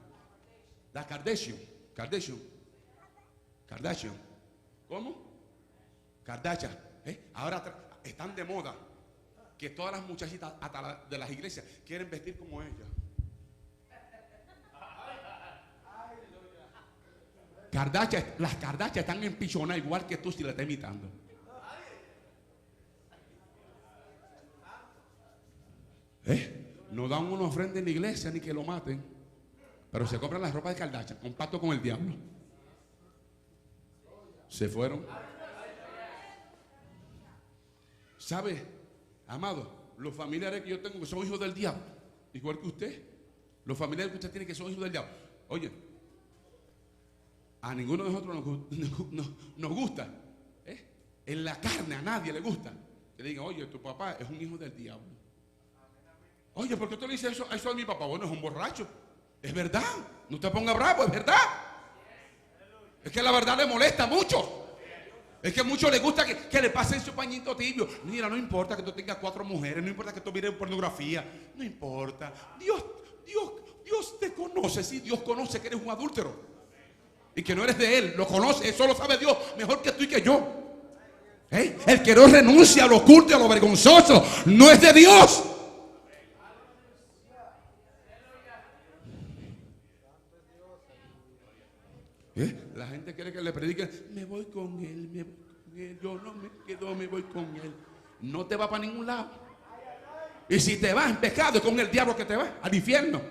[SPEAKER 2] La Kardashian. ¿Cómo? Kardashian. Ahora están de moda. Que todas las muchachitas hasta de las iglesias quieren vestir como ellas. Las Kardashian están empichonadas igual que tú si la estás imitando. No dan una ofrenda en la iglesia ni que lo maten, pero se compran las ropas de Kardashian, un pacto con el diablo. Se fueron. ¿Sabe, amado? Los familiares que yo tengo que son hijos del diablo, igual que usted. Los familiares que usted tiene que son hijos del diablo. Oye, a ninguno de nosotros nos gusta. En la carne a nadie le gusta que le digan, oye, tu papá es un hijo del diablo. Oye, ¿por qué tú le dices eso a mi papá? Bueno, es un borracho. Es verdad. No te pongas bravo, es verdad. Es que la verdad le molesta mucho. Es que a muchos les gusta que le pasen su pañito tibio. Mira, no importa que tú tengas 4 mujeres, no importa que tú mires pornografía, no importa. Dios te conoce, sí, Dios conoce que eres un adúltero y que no eres de Él, lo conoce, eso lo sabe Dios mejor que tú y que yo. El que no renuncia a lo oculto y a lo vergonzoso no es de Dios. La gente quiere que le prediquen, me voy con él, yo no me quedo, me voy con él. No te va para ningún lado. Y si te vas en pecado, es con el diablo que te va al infierno.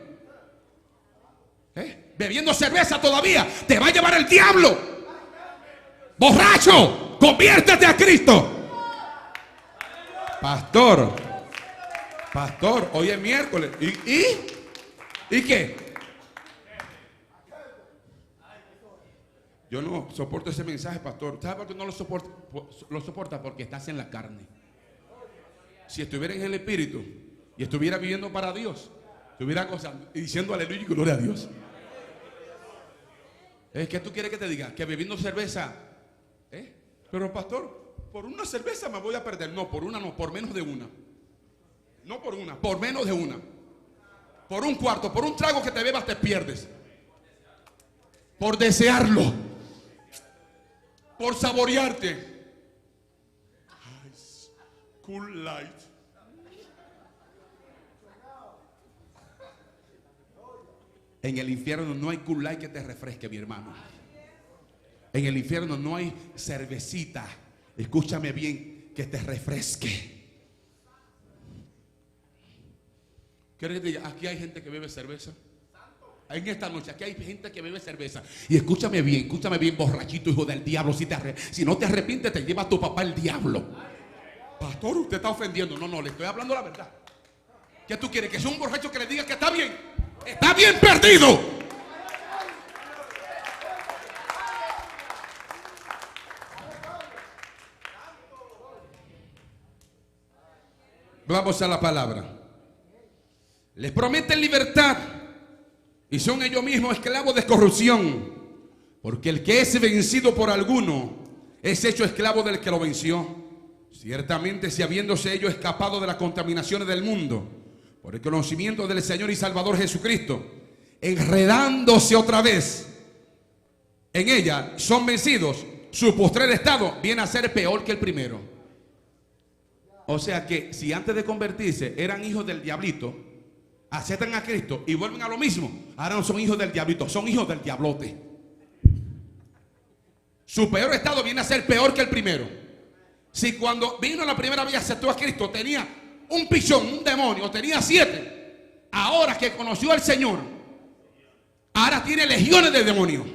[SPEAKER 2] Bebiendo cerveza todavía, te va a llevar el diablo. Borracho, Conviértete a Cristo. Pastor, hoy es miércoles. ¿Y qué? Yo no soporto ese mensaje, pastor. ¿Sabe por qué no lo soporta? Lo soporta porque estás en la carne. Si estuviera en el Espíritu y estuviera viviendo para Dios, estuviera gozando y diciendo aleluya y gloria a Dios. ¿Qué tú quieres que te diga? Que bebiendo cerveza, pero pastor, por una cerveza me voy a perder. No, por una no, por menos de una. No por una, por menos de una. Por un cuarto, por un trago que te bebas te pierdes. Por desearlo. Por saborearte. Cool Light. En el infierno no hay Cool Light que te refresque, mi hermano. En el infierno no hay cervecita, escúchame bien, que te refresque. ¿Quieres que te diga? Aquí hay gente que bebe cerveza. En esta noche, aquí hay gente que bebe cerveza. Y escúchame bien, borrachito, hijo del diablo. Si no te arrepientes, te lleva a tu papá el diablo. Pastor, usted está ofendiendo. No, le estoy hablando la verdad. ¿Qué tú quieres? Que sea un borracho que le diga que está bien. Está bien perdido. Vamos a la palabra. Les prometen libertad y son ellos mismos esclavos de corrupción, porque el que es vencido por alguno es hecho esclavo del que lo venció. Ciertamente, si habiéndose ellos escapado de las contaminaciones del mundo por el conocimiento del Señor y Salvador Jesucristo, enredándose otra vez en ella, son vencidos, su postrer estado viene a ser peor que el primero. O sea que si antes de convertirse eran hijos del diablito, aceptan a Cristo y vuelven a lo mismo, ahora no son hijos del diablito, son hijos del diablote. Su peor estado viene a ser peor que el primero. Si cuando vino la primera vez y aceptó a Cristo tenía un pichón, un demonio, tenía 7, ahora que conoció al Señor, ahora tiene legiones de demonios.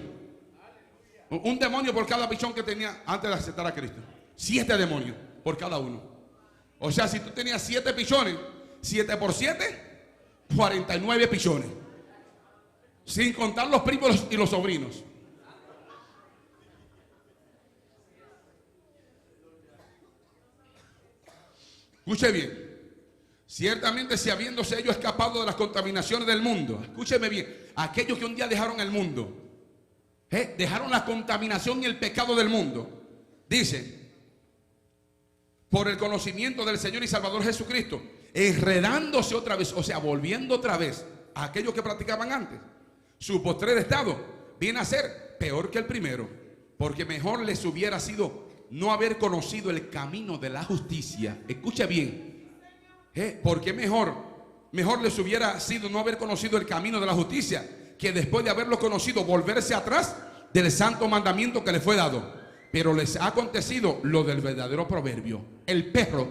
[SPEAKER 2] Un demonio por cada pichón que tenía antes de aceptar a Cristo. 7 demonios por cada uno. O sea, si tú tenías 7 pichones, 7 por 7, 49 pichones. Sin contar los primos y los sobrinos. Escuche bien. Ciertamente, si habiéndose ellos escapado de las contaminaciones del mundo, escúcheme bien, aquellos que un día dejaron el mundo, dejaron la contaminación y el pecado del mundo, dice, por el conocimiento del Señor y Salvador Jesucristo, enredándose otra vez, o sea, volviendo otra vez a aquellos que practicaban antes, su postrer estado viene a ser peor que el primero, porque mejor les hubiera sido no haber conocido el camino de la justicia. Escucha bien, porque mejor les hubiera sido no haber conocido el camino de la justicia, que después de haberlo conocido volverse atrás del santo mandamiento que les fue dado. Pero les ha acontecido lo del verdadero proverbio. El perro,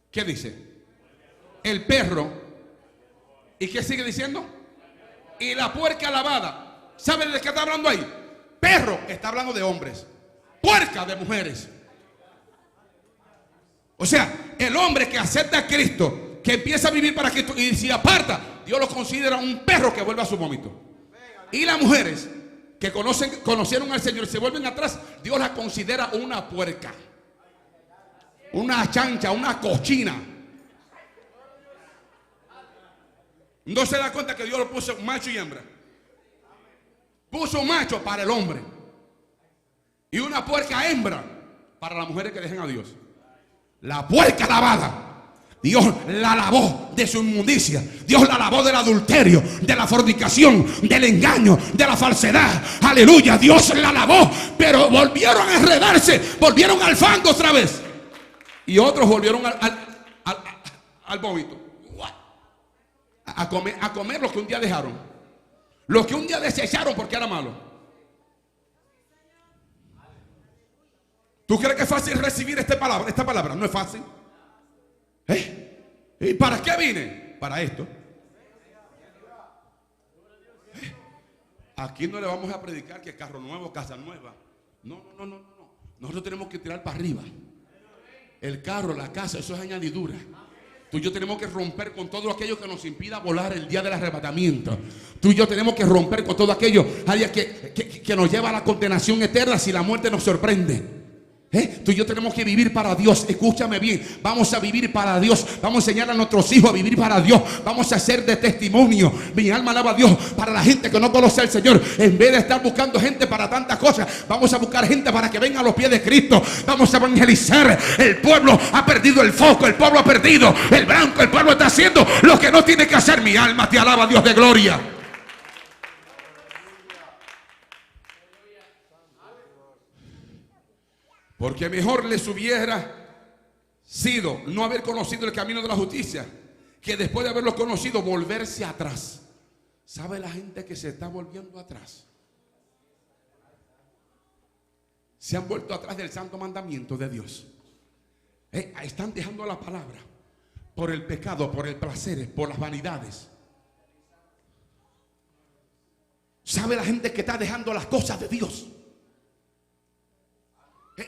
[SPEAKER 2] ¿qué dice? El perro, ¿y qué sigue diciendo? Y la puerca lavada. ¿Saben de qué está hablando ahí? Perro está hablando de hombres, puerca de mujeres. O sea, el hombre que acepta a Cristo, que empieza a vivir para Cristo y se aparta, Dios lo considera un perro que vuelve a su vómito. Y las mujeres que conocieron al Señor y se vuelven atrás, Dios las considera una puerca, una chancha, una cochina. No se da cuenta que Dios lo puso macho y hembra. Puso macho para el hombre y una puerca hembra para las mujeres que dejan a Dios. La puerca lavada, Dios la lavó de su inmundicia. Dios la lavó del adulterio, de la fornicación, del engaño, de la falsedad. Aleluya, Dios la lavó. Pero volvieron a enredarse, volvieron al fango otra vez. Y otros volvieron al vómito. A comer lo que un día dejaron, lo que un día desecharon porque era malo. ¿Tú crees que es fácil recibir esta palabra? No es fácil. ¿Y para qué vine? Para esto. Aquí no le vamos a predicar que carro nuevo, casa nueva. No. Nosotros tenemos que tirar para arriba. El carro, la casa, eso es añadidura. Tú y yo tenemos que romper con todo aquello que nos impida volar el día del arrebatamiento. Tú y yo tenemos que romper con todo aquello que nos lleva a la condenación eterna si la muerte nos sorprende. Tú y yo tenemos que vivir para Dios. Escúchame bien, vamos a vivir para Dios. Vamos a enseñar a nuestros hijos a vivir para Dios. Vamos a ser de testimonio. Mi alma alaba a Dios para la gente que no conoce al Señor. En vez de estar buscando gente para tantas cosas, vamos a buscar gente para que venga a los pies de Cristo. Vamos a evangelizar. El pueblo ha perdido el foco, el pueblo ha perdido el blanco. El pueblo está haciendo lo que no tiene que hacer. Mi alma te alaba, Dios de gloria. Porque mejor les hubiera sido no haber conocido el camino de la justicia, que después de haberlo conocido volverse atrás. ¿Sabe la gente que se está volviendo atrás? Se han vuelto atrás del santo mandamiento de Dios. Están dejando la palabra por el pecado, por el placer, por las vanidades. ¿Sabe la gente que está dejando las cosas de Dios?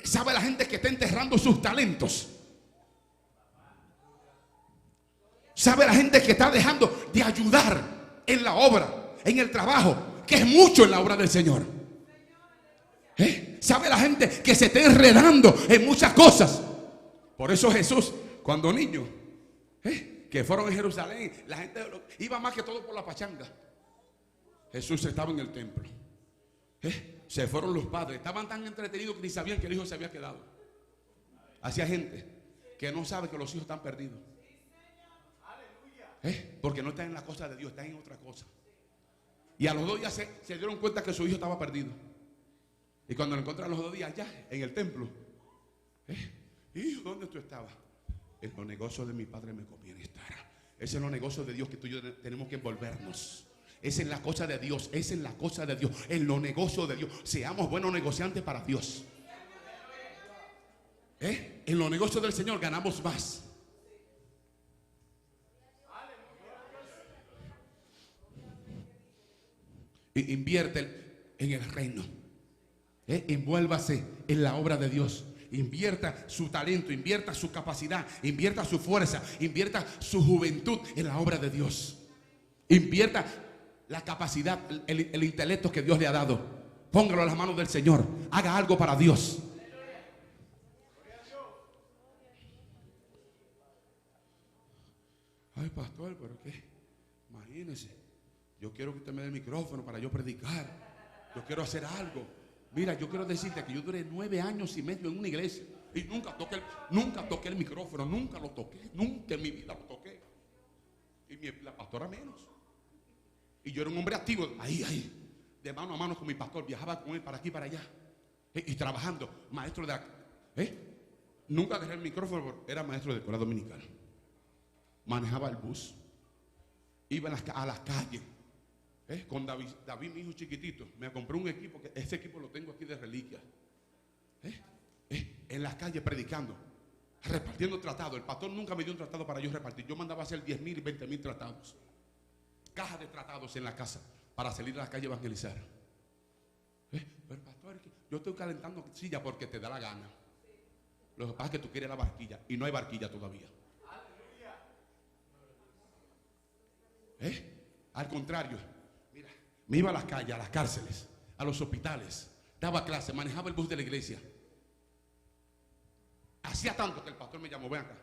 [SPEAKER 2] ¿Sabe la gente que está enterrando sus talentos? ¿Sabe la gente que está dejando de ayudar en la obra, en el trabajo, que es mucho en la obra del Señor? ¿Sabe la gente que se está enredando en muchas cosas? Por eso Jesús, cuando niño, que fueron a Jerusalén, la gente iba más que todo por la pachanga. Jesús estaba en el templo. Se fueron los padres, estaban tan entretenidos que ni sabían que el hijo se había quedado. Hacia gente que no sabe que los hijos están perdidos. Porque no están en la cosa de Dios, están en otra cosa. Y a los 2 días se dieron cuenta que su hijo estaba perdido. Y cuando lo encontraron a los 2 días allá en el templo, hijo, ¿dónde tú estabas? En los negocios de mi padre me conviene estar. Ese es los negocios de Dios que tú y yo tenemos que envolvernos. Esa es la cosa de Dios, esa es la cosa de Dios, en los negocios de Dios. Seamos buenos negociantes para Dios. En los negocios del Señor ganamos más. Invierte en el reino. Envuélvase en la obra de Dios. Invierta su talento, invierta su capacidad, invierta su fuerza, invierta su juventud en la obra de Dios. Invierta la capacidad, el intelecto que Dios le ha dado. Póngalo en las manos del Señor. Haga algo para Dios. Ay, pastor, pero qué, imagínese, yo quiero que usted me dé el micrófono para yo predicar. Yo quiero hacer algo. Mira, yo quiero decirte que yo duré 9 años y medio en una iglesia y nunca toqué el micrófono, nunca lo toqué, nunca en mi vida lo toqué. Y la pastora menos. Y yo era un hombre activo, ahí, de mano a mano con mi pastor, viajaba con él para aquí y para allá. Y trabajando, maestro de nunca agarré el micrófono porque era maestro de escuela dominical. Manejaba el bus, iba a las calles. Con David, mi hijo chiquitito, me compré un equipo, que ese equipo lo tengo aquí de reliquia. En las calles predicando, repartiendo tratados. El pastor nunca me dio un tratado para yo repartir. Yo mandaba a hacer 10,000 y 20,000 tratados. Cajas de tratados en la casa para salir a la calle a evangelizar. Pero pastor, yo estoy calentando silla porque te da la gana. Lo que pasa es que tú quieres la barquilla y no hay barquilla todavía. Al contrario, mira, me iba a las calles, a las cárceles, a los hospitales, daba clases, manejaba el bus de la iglesia. Hacía tanto que el pastor me llamó: ven acá,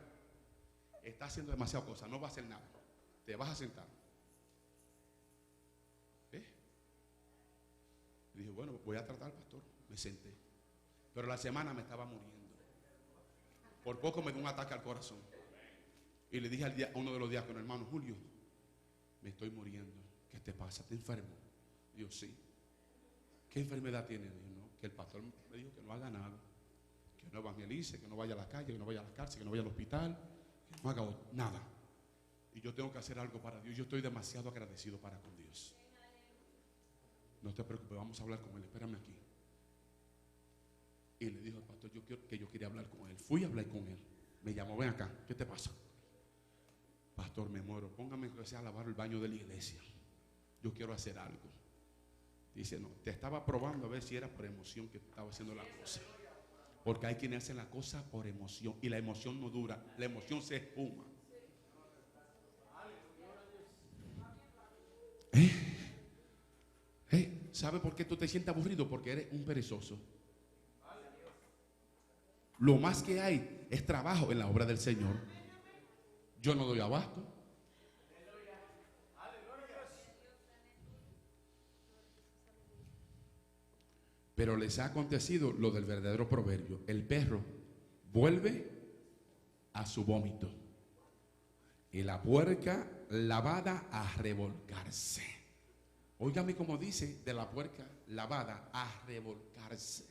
[SPEAKER 2] está haciendo demasiadas cosas, no va a hacer nada, te vas a sentar. Y dije, bueno, voy a tratar, pastor. Me senté, pero la semana me estaba muriendo. Por poco me dio un ataque al corazón. Y le dije a uno de los diáconos: hermano Julio, me estoy muriendo. ¿Qué te pasa? ¿Te enfermo? Digo, sí. ¿Qué enfermedad tiene? Digo, no, que el pastor me dijo que no haga nada, que no evangelice, que no vaya a la calle, que no vaya a la cárcel, que no vaya al hospital, que no haga nada. Y yo tengo que hacer algo para Dios. Yo estoy demasiado agradecido para con Dios. No te preocupes, vamos a hablar con él, espérame aquí. Y le dijo al pastor: yo quería hablar con él. Fui a hablar con él. Me llamó: ven acá, ¿qué te pasa? Pastor, me muero, póngame que sea a lavar el baño de la iglesia. Yo quiero hacer algo. Dice: no, te estaba probando a ver si era por emoción que estaba haciendo la cosa. Porque hay quienes hacen la cosa por emoción y la emoción no dura, la emoción se espuma. ¿Sabe por qué tú te sientes aburrido? Porque eres un perezoso. Lo más que hay es trabajo en la obra del Señor. Yo no doy abasto. Pero les ha acontecido lo del verdadero proverbio: el perro vuelve a su vómito y la puerca lavada a revolcarse. Óigame como dice de la puerca lavada a revolcarse.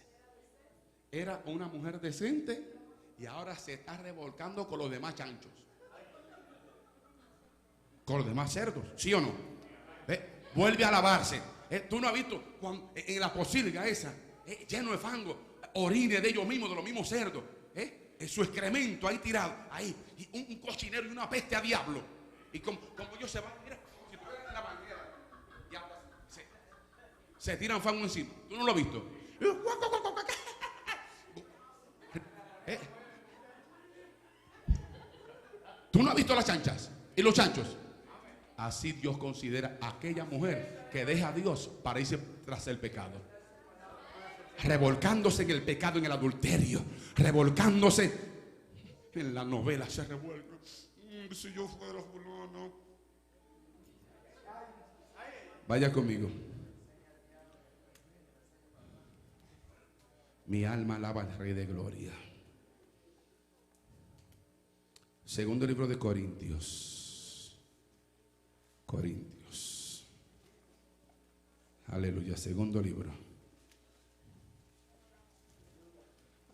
[SPEAKER 2] Era una mujer decente y ahora se está revolcando con los demás chanchos, con los demás cerdos, ¿sí o no? Vuelve a lavarse. Tú no has visto en la posilga esa, lleno de fango, orines de ellos mismos, de los mismos cerdos, su excremento ahí tirado, ahí, y un cochinero y una peste a diablo. Y como ellos se van, mira, si tú ves la manguera, ya se tiran fango encima. ¿Tú no lo has visto? ¿Tú no has visto las chanchas y los chanchos? Así Dios considera a aquella mujer que deja a Dios para irse tras el pecado, revolcándose en el pecado, en el adulterio, revolcándose en la novela. Se revuelve. Si yo fuera fulano. Vaya conmigo. Mi alma alaba al Rey de Gloria. Segundo libro de Corintios. Aleluya, segundo libro.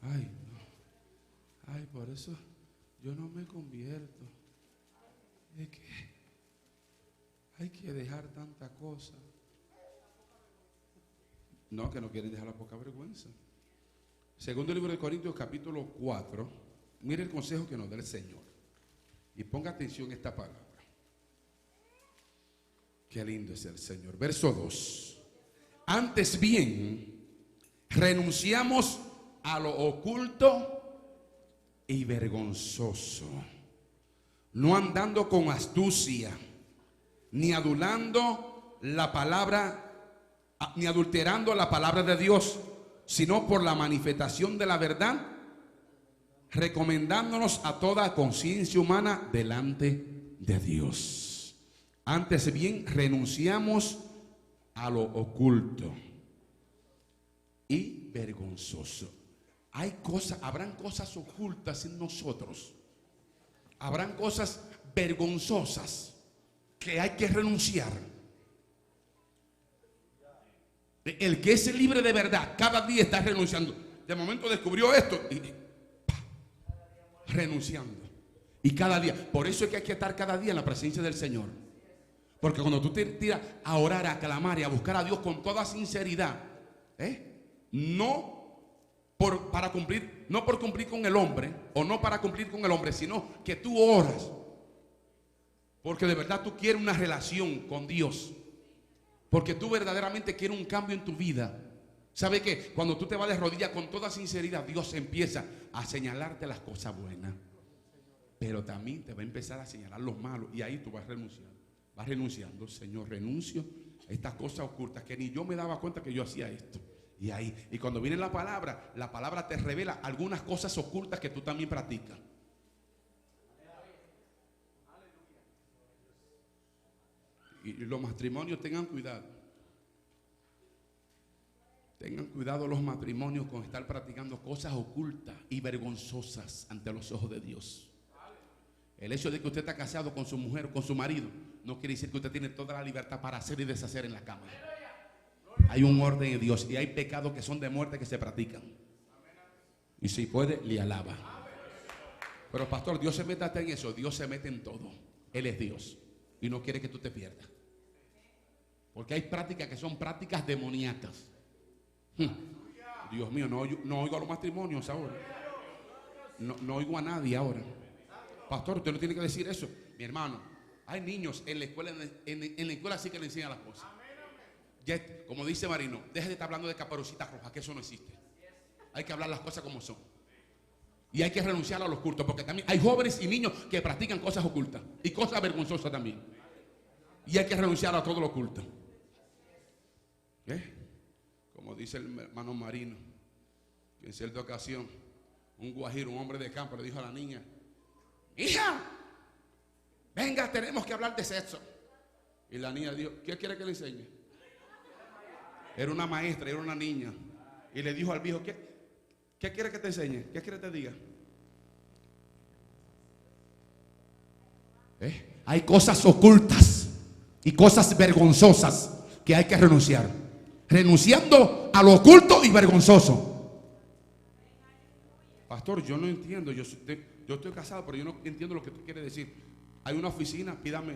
[SPEAKER 2] Ay, no. Ay, por eso yo no me convierto. Es que hay que dejar tanta cosa. No, que no quieren dejar la poca vergüenza. Segundo libro de Corintios, capítulo 4. Mire el consejo que nos da el Señor. Y ponga atención a esta palabra. Qué lindo es el Señor. Verso 2. Antes bien, renunciamos a lo oculto y vergonzoso, no andando con astucia, ni adulando la palabra, ni adulterando la palabra de Dios, sino por la manifestación de la verdad, recomendándonos a toda conciencia humana delante de Dios. Antes bien, renunciamos a lo oculto y vergonzoso. Habrán cosas ocultas en nosotros. Habrán cosas vergonzosas que hay que renunciar. El que es libre de verdad, cada día está renunciando. De momento descubrió esto y renunciando. Y cada día, por eso es que hay que estar cada día en la presencia del Señor. Porque cuando tú te tiras a orar, a clamar y a buscar a Dios con toda sinceridad, no por cumplir con el hombre, o no para cumplir con el hombre, sino que tú oras porque de verdad tú quieres una relación con Dios, porque tú verdaderamente quieres un cambio en tu vida. ¿Sabe qué? Cuando tú te vas de rodillas con toda sinceridad, Dios empieza a señalarte las cosas buenas, pero también te va a empezar a señalar los malos, y ahí tú vas renunciando. Vas renunciando. Señor, renuncio a estas cosas ocultas que ni yo me daba cuenta que yo hacía esto. Y cuando viene la palabra te revela algunas cosas ocultas que tú también practicas. Y los matrimonios, tengan cuidado. Tengan cuidado los matrimonios con estar practicando cosas ocultas y vergonzosas ante los ojos de Dios. El hecho de que usted está casado con su mujer o con su marido no quiere decir que usted tiene toda la libertad para hacer y deshacer en la cama. Hay un orden de Dios y hay pecados que son de muerte que se practican. Y si puede, le alaba. Pero pastor, Dios se mete hasta en eso. Dios se mete en todo. Él es Dios y no quiere que tú te pierdas. Porque hay prácticas que son prácticas demoníacas. Dios mío, no oigo a los matrimonios ahora. No oigo a nadie ahora. Pastor, usted no tiene que decir eso. Mi hermano, hay niños en la escuela, en la escuela sí que le enseñan las cosas. Ya, como dice Marino, deje de estar hablando de Caperucita Roja, que eso no existe. Hay que hablar las cosas como son. Y hay que renunciar a los cultos, porque también hay jóvenes y niños que practican cosas ocultas y cosas vergonzosas también. Y hay que renunciar a todo lo oculto. Como dice el hermano Marino, que en cierta ocasión un guajiro, un hombre de campo, le dijo a la niña: hija, venga, tenemos que hablar de sexo. Y la niña dijo: ¿qué quiere que le enseñe? Era una maestra, era una niña. Y le dijo al viejo: ¿qué quiere que te enseñe? ¿Qué quiere que te diga? Hay cosas ocultas y cosas vergonzosas que hay que renunciar. Renunciando a lo oculto y vergonzoso. Pastor, yo no entiendo. Yo estoy casado, pero yo no entiendo lo que tú quieres decir. Hay una oficina, pídame.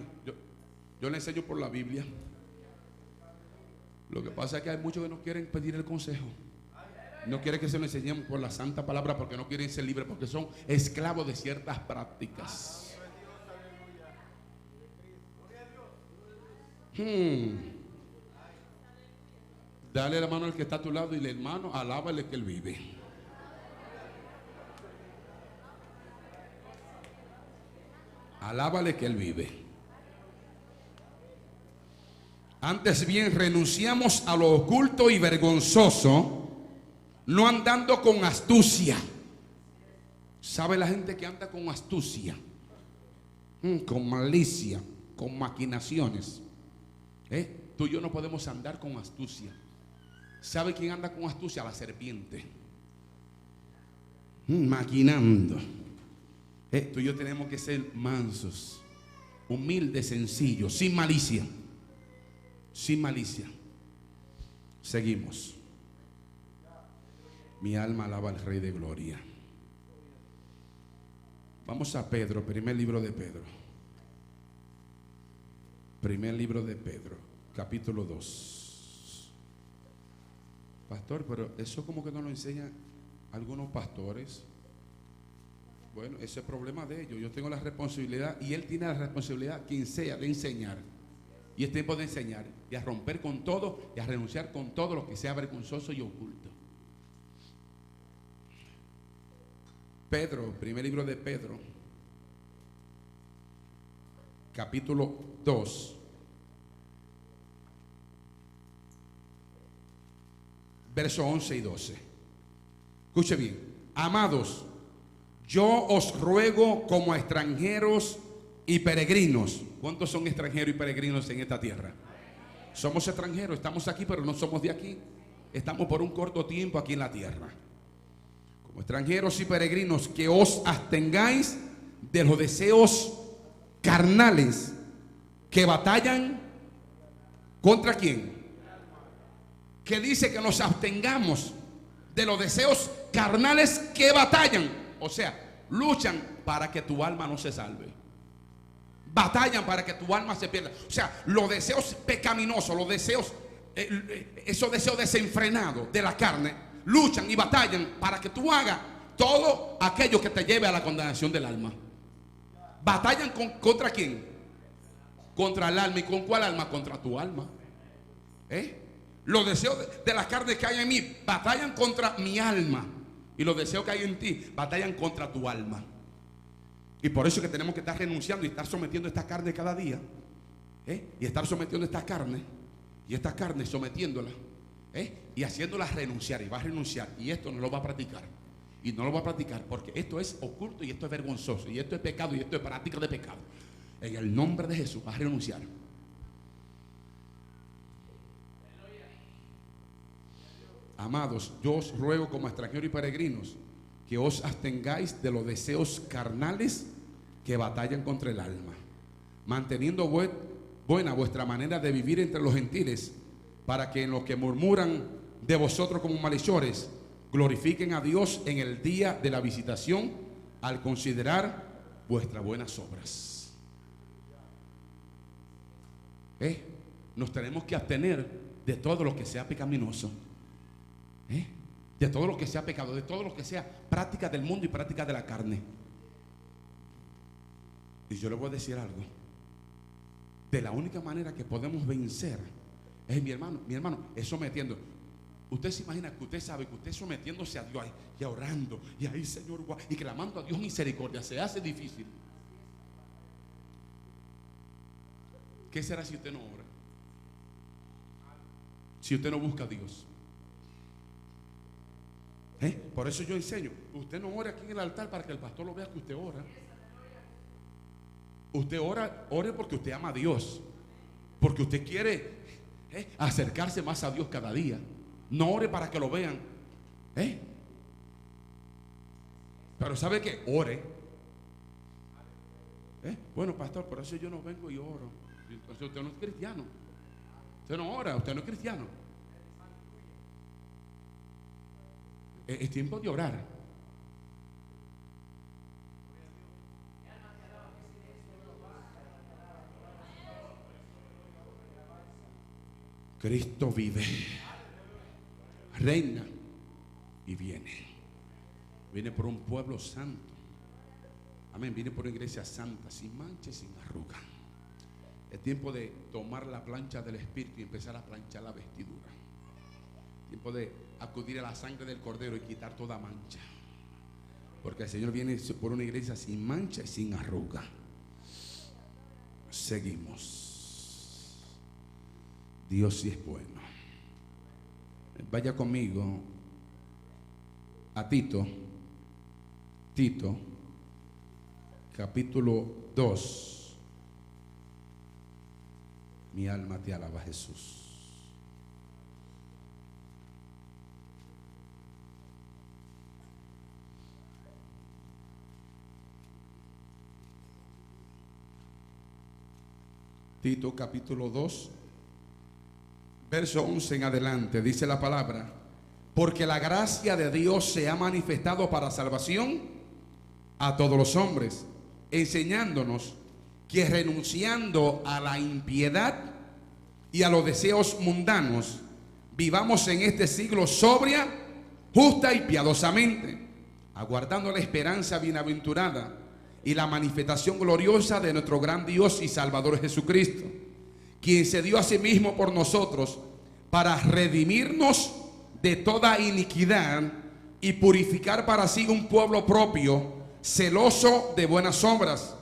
[SPEAKER 2] Yo le enseño por la Biblia. Lo que pasa es que hay muchos que no quieren pedir el consejo. No quieren que se lo enseñemos por la santa palabra, porque no quieren ser libres, porque son esclavos de ciertas prácticas. Dale la mano al que está a tu lado y le, hermano, alábale que él vive. Alábale que él vive. Antes bien, renunciamos a lo oculto y vergonzoso, no andando con astucia. ¿Sabe la gente que anda con astucia? Con malicia, con maquinaciones. Tú y yo no podemos andar con astucia. ¿Sabe quién anda con astucia? La serpiente. Maquinando. Tú y yo tenemos que ser mansos, humildes, sencillos, sin malicia. Sin malicia. Seguimos. Mi alma alaba al Rey de Gloria. Vamos a Pedro, primer libro de Pedro. Primer libro de Pedro, capítulo 2. Pastor, pero eso como que no lo enseñan algunos pastores. Bueno, ese es problema de ellos. Yo tengo la responsabilidad y él tiene la responsabilidad, quien sea, de enseñar. Y es tiempo de enseñar y a romper con todo y a renunciar con todo lo que sea vergonzoso y oculto. Pedro, primer libro de Pedro, capítulo 2, versos 11 y 12. Escuche bien. Amados, yo os ruego como a extranjeros y peregrinos. ¿Cuántos son extranjeros y peregrinos en esta tierra? Somos extranjeros, estamos aquí, pero no somos de aquí. Estamos por un corto tiempo aquí en la tierra. Como extranjeros y peregrinos, que os abstengáis de los deseos carnales que batallan ¿contra quién? Que dice que nos abstengamos de los deseos carnales que batallan, o sea, luchan para que tu alma no se salve. Batallan para que tu alma se pierda. O sea, los deseos pecaminosos, los deseos, esos deseos desenfrenados de la carne, luchan y batallan para que tú hagas todo aquello que te lleve a la condenación del alma. Batallan ¿contra quién? Contra el alma. ¿Y con cuál alma? Contra tu alma. Los deseos de la carne que hay en mí batallan contra mi alma. Y los deseos que hay en ti batallan contra tu alma. Y por eso es que tenemos que estar renunciando y estar sometiendo esta carne cada día. Y estar sometiendo esta carne. Y esta carne sometiéndola. Y haciéndola renunciar. Y va a renunciar. Y esto no lo va a practicar. Y no lo va a practicar porque esto es oculto y esto es vergonzoso. Y esto es pecado y esto es práctica de pecado. En el nombre de Jesús va a renunciar. Amados, yo os ruego como extranjeros y peregrinos que os abstengáis de los deseos carnales que batallan contra el alma, manteniendo buena vuestra manera de vivir entre los gentiles, para que en los que murmuran de vosotros como malhechores glorifiquen a Dios en el día de la visitación, al considerar vuestras buenas obras. Nos tenemos que abstener de todo lo que sea pecaminoso. De todo lo que sea pecado, de todo lo que sea práctica del mundo y práctica de la carne. Y yo le voy a decir algo. De la única manera que podemos vencer es, mi hermano, es sometiendo. Usted se imagina que usted sabe que usted sometiéndose a Dios ahí, y orando, y ahí, Señor, y clamando a Dios misericordia, se hace difícil. ¿Qué será si usted no ora? Si usted no busca a Dios. Por eso yo enseño, usted no ora aquí en el altar para que el pastor lo vea que usted ora. Usted ora, ore porque usted ama a Dios, porque usted quiere acercarse más a Dios cada día. No ore para que lo vean. Pero ¿sabe qué? Ore. Bueno, pastor, por eso yo no vengo y oro. Entonces usted no es cristiano. Usted no ora, usted no es cristiano. Es tiempo de orar. Cristo vive, reina y viene. Viene por un pueblo santo. Amén. Viene por una iglesia santa, sin mancha y sin arruga. Es tiempo de tomar la plancha del Espíritu y empezar a planchar la vestidura. Tiempo de acudir a la sangre del Cordero y quitar toda mancha. Porque el Señor viene por una iglesia sin mancha y sin arruga. Seguimos. Dios sí es bueno. Vaya conmigo a Tito. Tito, capítulo 2. Mi alma te alaba, Jesús. Tito capítulo 2, verso 11 en adelante, dice la palabra: porque la gracia de Dios se ha manifestado para salvación a todos los hombres, enseñándonos que renunciando a la impiedad y a los deseos mundanos, vivamos en este siglo sobria, justa y piadosamente, aguardando la esperanza bienaventurada y la manifestación gloriosa de nuestro gran Dios y Salvador Jesucristo, quien se dio a sí mismo por nosotros para redimirnos de toda iniquidad y purificar para sí un pueblo propio, celoso de buenas obras.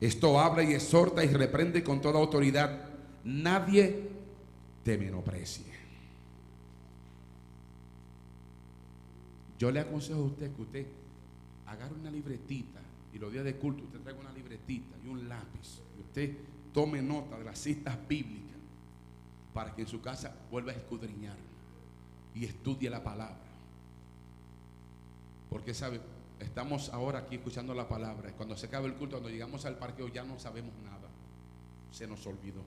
[SPEAKER 2] Esto habla y exhorta y reprende con toda autoridad. Nadie te menosprecie. Yo le aconsejo a usted que usted agarre una libretita y los días de culto usted traiga una libretita y un lápiz y usted tome nota de las citas bíblicas para que en su casa vuelva a escudriñar y estudie la palabra. Porque sabe, estamos ahora aquí escuchando la palabra y cuando se acabe el culto, cuando llegamos al parqueo ya no sabemos nada, se nos olvidó.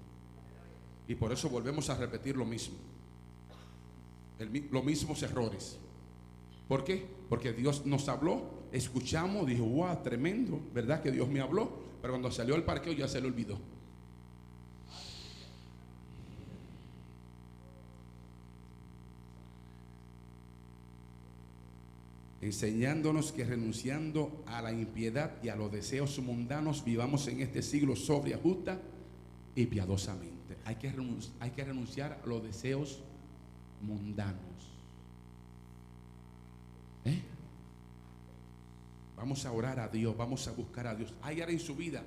[SPEAKER 2] Y por eso volvemos a repetir lo mismo, los mismos errores. ¿Por qué? Porque Dios nos habló, escuchamos, dijo, wow, tremendo, ¿verdad que Dios me habló? Pero cuando salió al parqueo ya se le olvidó. Enseñándonos que renunciando a la impiedad y a los deseos mundanos, vivamos en este siglo sobria, justa y piadosamente. Hay que renunciar a los deseos mundanos. Vamos a orar a Dios, vamos a buscar a Dios. Hay áreas en su vida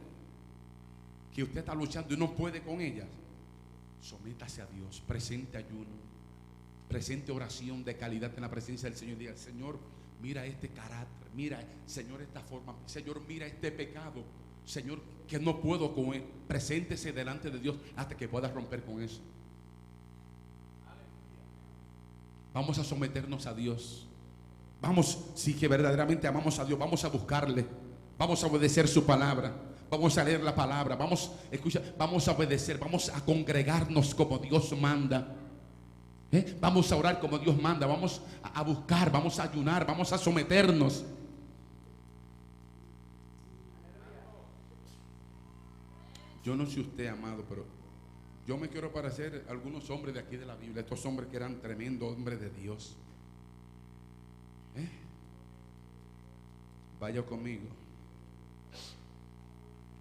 [SPEAKER 2] que usted está luchando y no puede con ellas. Sométase a Dios, presente ayuno, presente oración de calidad en la presencia del Señor. Diga, Señor, mira este carácter, mira, Señor, esta forma, Señor, mira este pecado, Señor, que no puedo con él. Preséntese delante de Dios hasta que pueda romper con eso. Vamos a someternos a Dios. Vamos, si que verdaderamente amamos a Dios, vamos a buscarle, vamos a obedecer su palabra, vamos a leer la palabra, vamos a obedecer, vamos a congregarnos como Dios manda. Vamos a orar como Dios manda, vamos a buscar, vamos a ayunar, vamos a someternos. Yo no sé usted, amado, pero yo me quiero parecer a algunos hombres de aquí de la Biblia, estos hombres que eran tremendos hombres de Dios. Vaya conmigo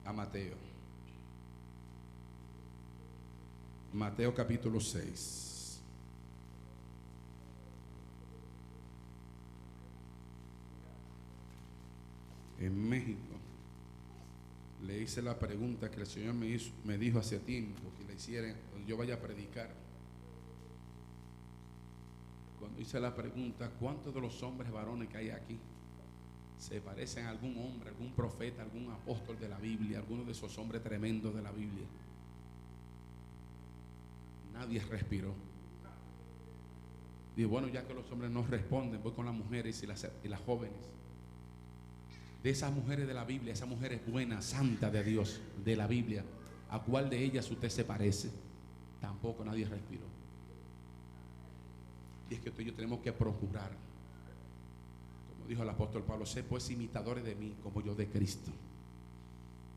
[SPEAKER 2] a Mateo. Mateo capítulo 6. en México, le hice la pregunta que el Señor me dijo hace tiempo que le hiciera cuando yo vaya a predicar. Cuando hice la pregunta, ¿cuántos de los hombres varones que hay aquí se parecen a algún hombre, algún profeta, algún apóstol de la Biblia, alguno de esos hombres tremendos de la Biblia? Nadie respiró. Digo, bueno, ya que los hombres no responden, voy con las mujeres y las jóvenes. De esas mujeres de la Biblia, esas mujeres buenas, santas de Dios, de la Biblia, ¿a cuál de ellas usted se parece? Tampoco nadie respiró. Y es que usted y yo tenemos que procurar, como dijo el apóstol Pablo, sé pues imitadores de mí como yo de Cristo.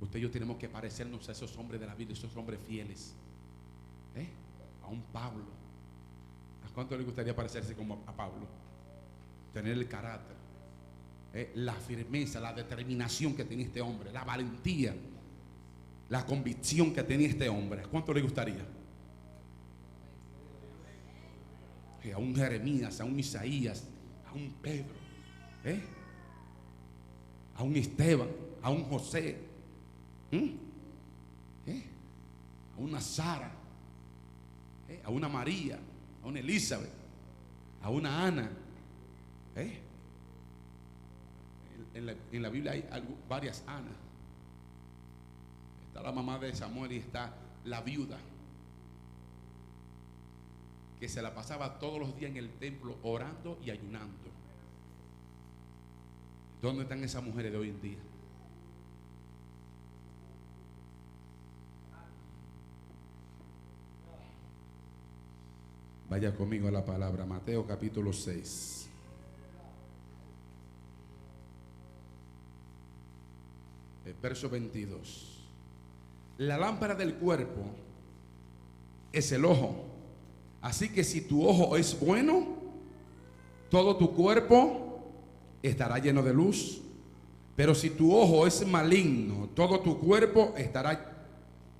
[SPEAKER 2] Usted y yo tenemos que parecernos a esos hombres de la Biblia, esos hombres fieles, a un Pablo. ¿A cuánto le gustaría parecerse como a Pablo? Tener el carácter, la firmeza, la determinación que tenía este hombre, la valentía, la convicción que tenía este hombre. ¿A cuánto le gustaría? A un Jeremías, a un Isaías, a un Pedro, a un Esteban, a un José, a una Sara, a una María, a una Elizabeth, a una Ana. En la Biblia hay varias Anas. Está la mamá de Samuel y está la viuda que se la pasaba todos los días en el templo orando y ayunando. ¿Dónde están esas mujeres de hoy en día? Vaya conmigo a la palabra, Mateo capítulo 6. El verso 22. La lámpara del cuerpo es el ojo. Así que si tu ojo es bueno, todo tu cuerpo estará lleno de luz. Pero si tu ojo es maligno, todo tu cuerpo estará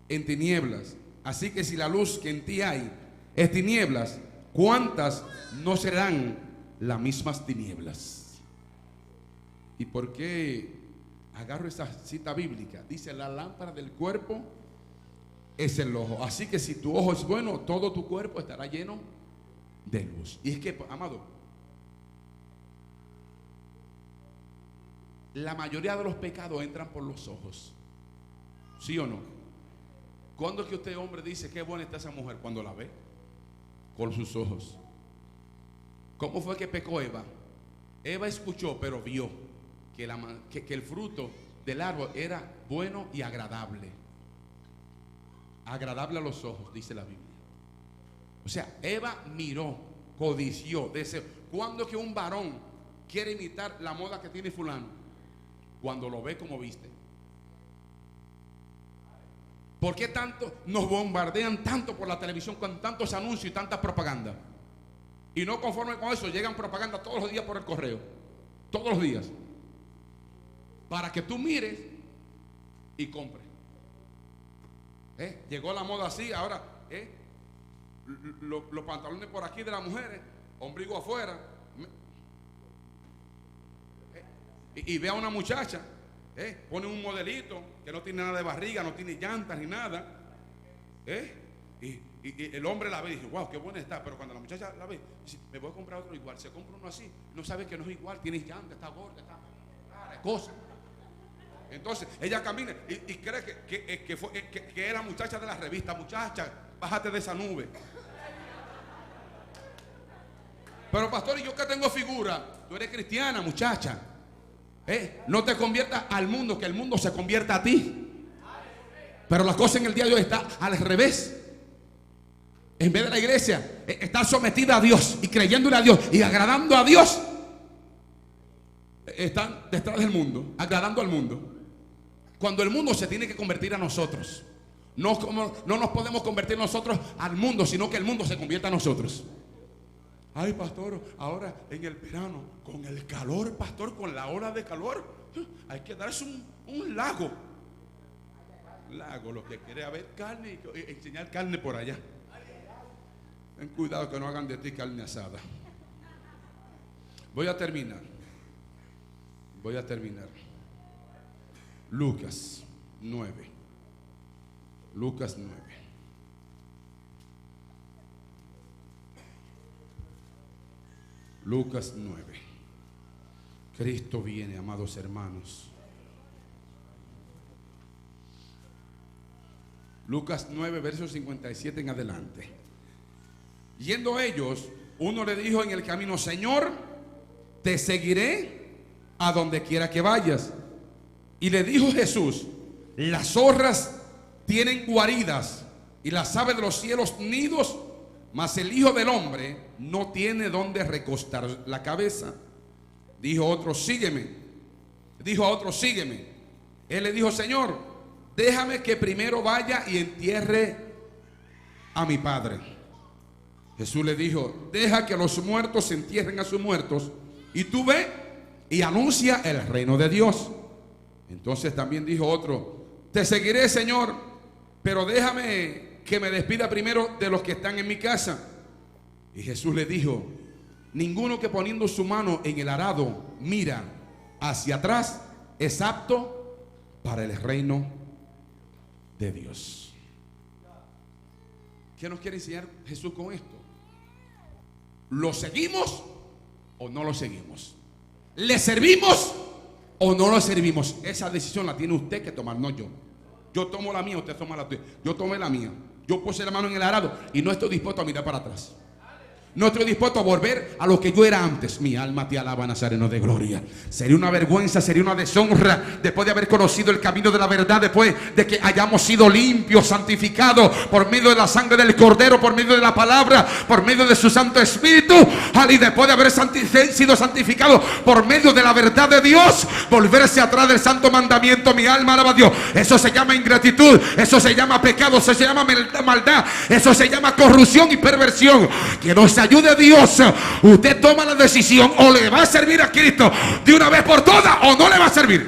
[SPEAKER 2] en tinieblas. Así que si la luz que en ti hay es tinieblas, ¿cuántas no serán las mismas tinieblas? ¿Y por qué agarro esa cita bíblica? Dice, la lámpara del cuerpo es el ojo. Así que si tu ojo es bueno, todo tu cuerpo estará lleno de luz. Y es que, amado, la mayoría de los pecados entran por los ojos. ¿Sí o no? ¿Cuándo es que usted, hombre, dice qué buena está esa mujer? Cuando la ve con sus ojos. ¿Cómo fue que pecó Eva? Eva escuchó, pero vio que el fruto del árbol era bueno y agradable. Agradable a los ojos, dice la Biblia. O sea, Eva miró, codició, deseó. ¿Cuándo es que un varón quiere imitar la moda que tiene fulano? Cuando lo ve como viste. ¿Por qué tanto nos bombardean tanto por la televisión con tantos anuncios y tanta propaganda? Y no conforme con eso, llegan propaganda todos los días por el correo. Todos los días. Para que tú mires y compres. Llegó la moda así, ahora los pantalones por aquí de las mujeres, ombligo afuera. Y ve a una muchacha, pone un modelito que no tiene nada de barriga, no tiene llantas ni nada. Y el hombre la ve y dice, wow, qué buena está. Pero cuando la muchacha la ve, dice, me voy a comprar otro igual. Se compra uno así, no sabe que no es igual, tiene llantas, está gorda, está rara, cosa. Entonces ella camina y cree que era muchacha de la revista. Muchacha, bájate de esa nube. Pero pastor, ¿y yo que tengo figura? Tú eres cristiana, muchacha. No te conviertas al mundo, que el mundo se convierta a ti. Pero la cosa en el día de hoy está al revés. En vez de la iglesia estar sometida a Dios y creyéndole a Dios y agradando a Dios, están detrás del mundo, agradando al mundo. Cuando el mundo se tiene que convertir a nosotros. No nos podemos convertir nosotros al mundo, sino que el mundo se convierta a nosotros. Ay, pastor, ahora en el verano, con el calor, pastor, con la ola de calor, hay que darse un lago. Lago, lo que quiere haber carne y enseñar carne por allá. Ten cuidado que no hagan de ti carne asada. Voy a terminar. Lucas 9. Lucas 9. Lucas 9. Cristo viene, amados hermanos. Lucas 9, versos 57 en adelante. Yendo ellos, uno le dijo en el camino: Señor, te seguiré a donde quiera que vayas. Y le dijo Jesús: las zorras tienen guaridas y las aves de los cielos nidos, mas el Hijo del Hombre no tiene donde recostar la cabeza. Dijo otro: sígueme. Dijo a otro: sígueme. Él le dijo: Señor, déjame que primero vaya y entierre a mi padre. Jesús le dijo: deja que los muertos entierren a sus muertos, y tú ve y anuncia el reino de Dios. Entonces también dijo otro: te seguiré, Señor, pero déjame que me despida primero de los que están en mi casa. Y Jesús le dijo: ninguno que poniendo su mano en el arado mira hacia atrás es apto para el reino de Dios. ¿Qué nos quiere enseñar Jesús con esto? ¿Lo seguimos o no lo seguimos? ¿Le servimos o no lo servimos? Esa decisión la tiene usted que tomar, no yo. Yo tomo la mía, usted toma la tuya. Yo tomé la mía. Yo puse la mano en el arado y no estoy dispuesto a mirar para atrás. No estoy dispuesto a volver a lo que yo era antes. Mi alma te alaba, Nazareno de gloria. Sería una vergüenza, sería una deshonra después de haber conocido el camino de la verdad, después de que hayamos sido limpios, santificados por medio de la sangre del Cordero, por medio de la palabra, por medio de su Santo Espíritu, y después de haber sido santificados por medio de la verdad de Dios, volverse atrás del santo mandamiento. Mi alma alaba a Dios. Eso se llama ingratitud, eso se llama pecado, eso se llama maldad, eso se llama corrupción y perversión. Que no se ayude a Dios. Usted toma la decisión: o le va a servir a Cristo de una vez por todas o no le va a servir.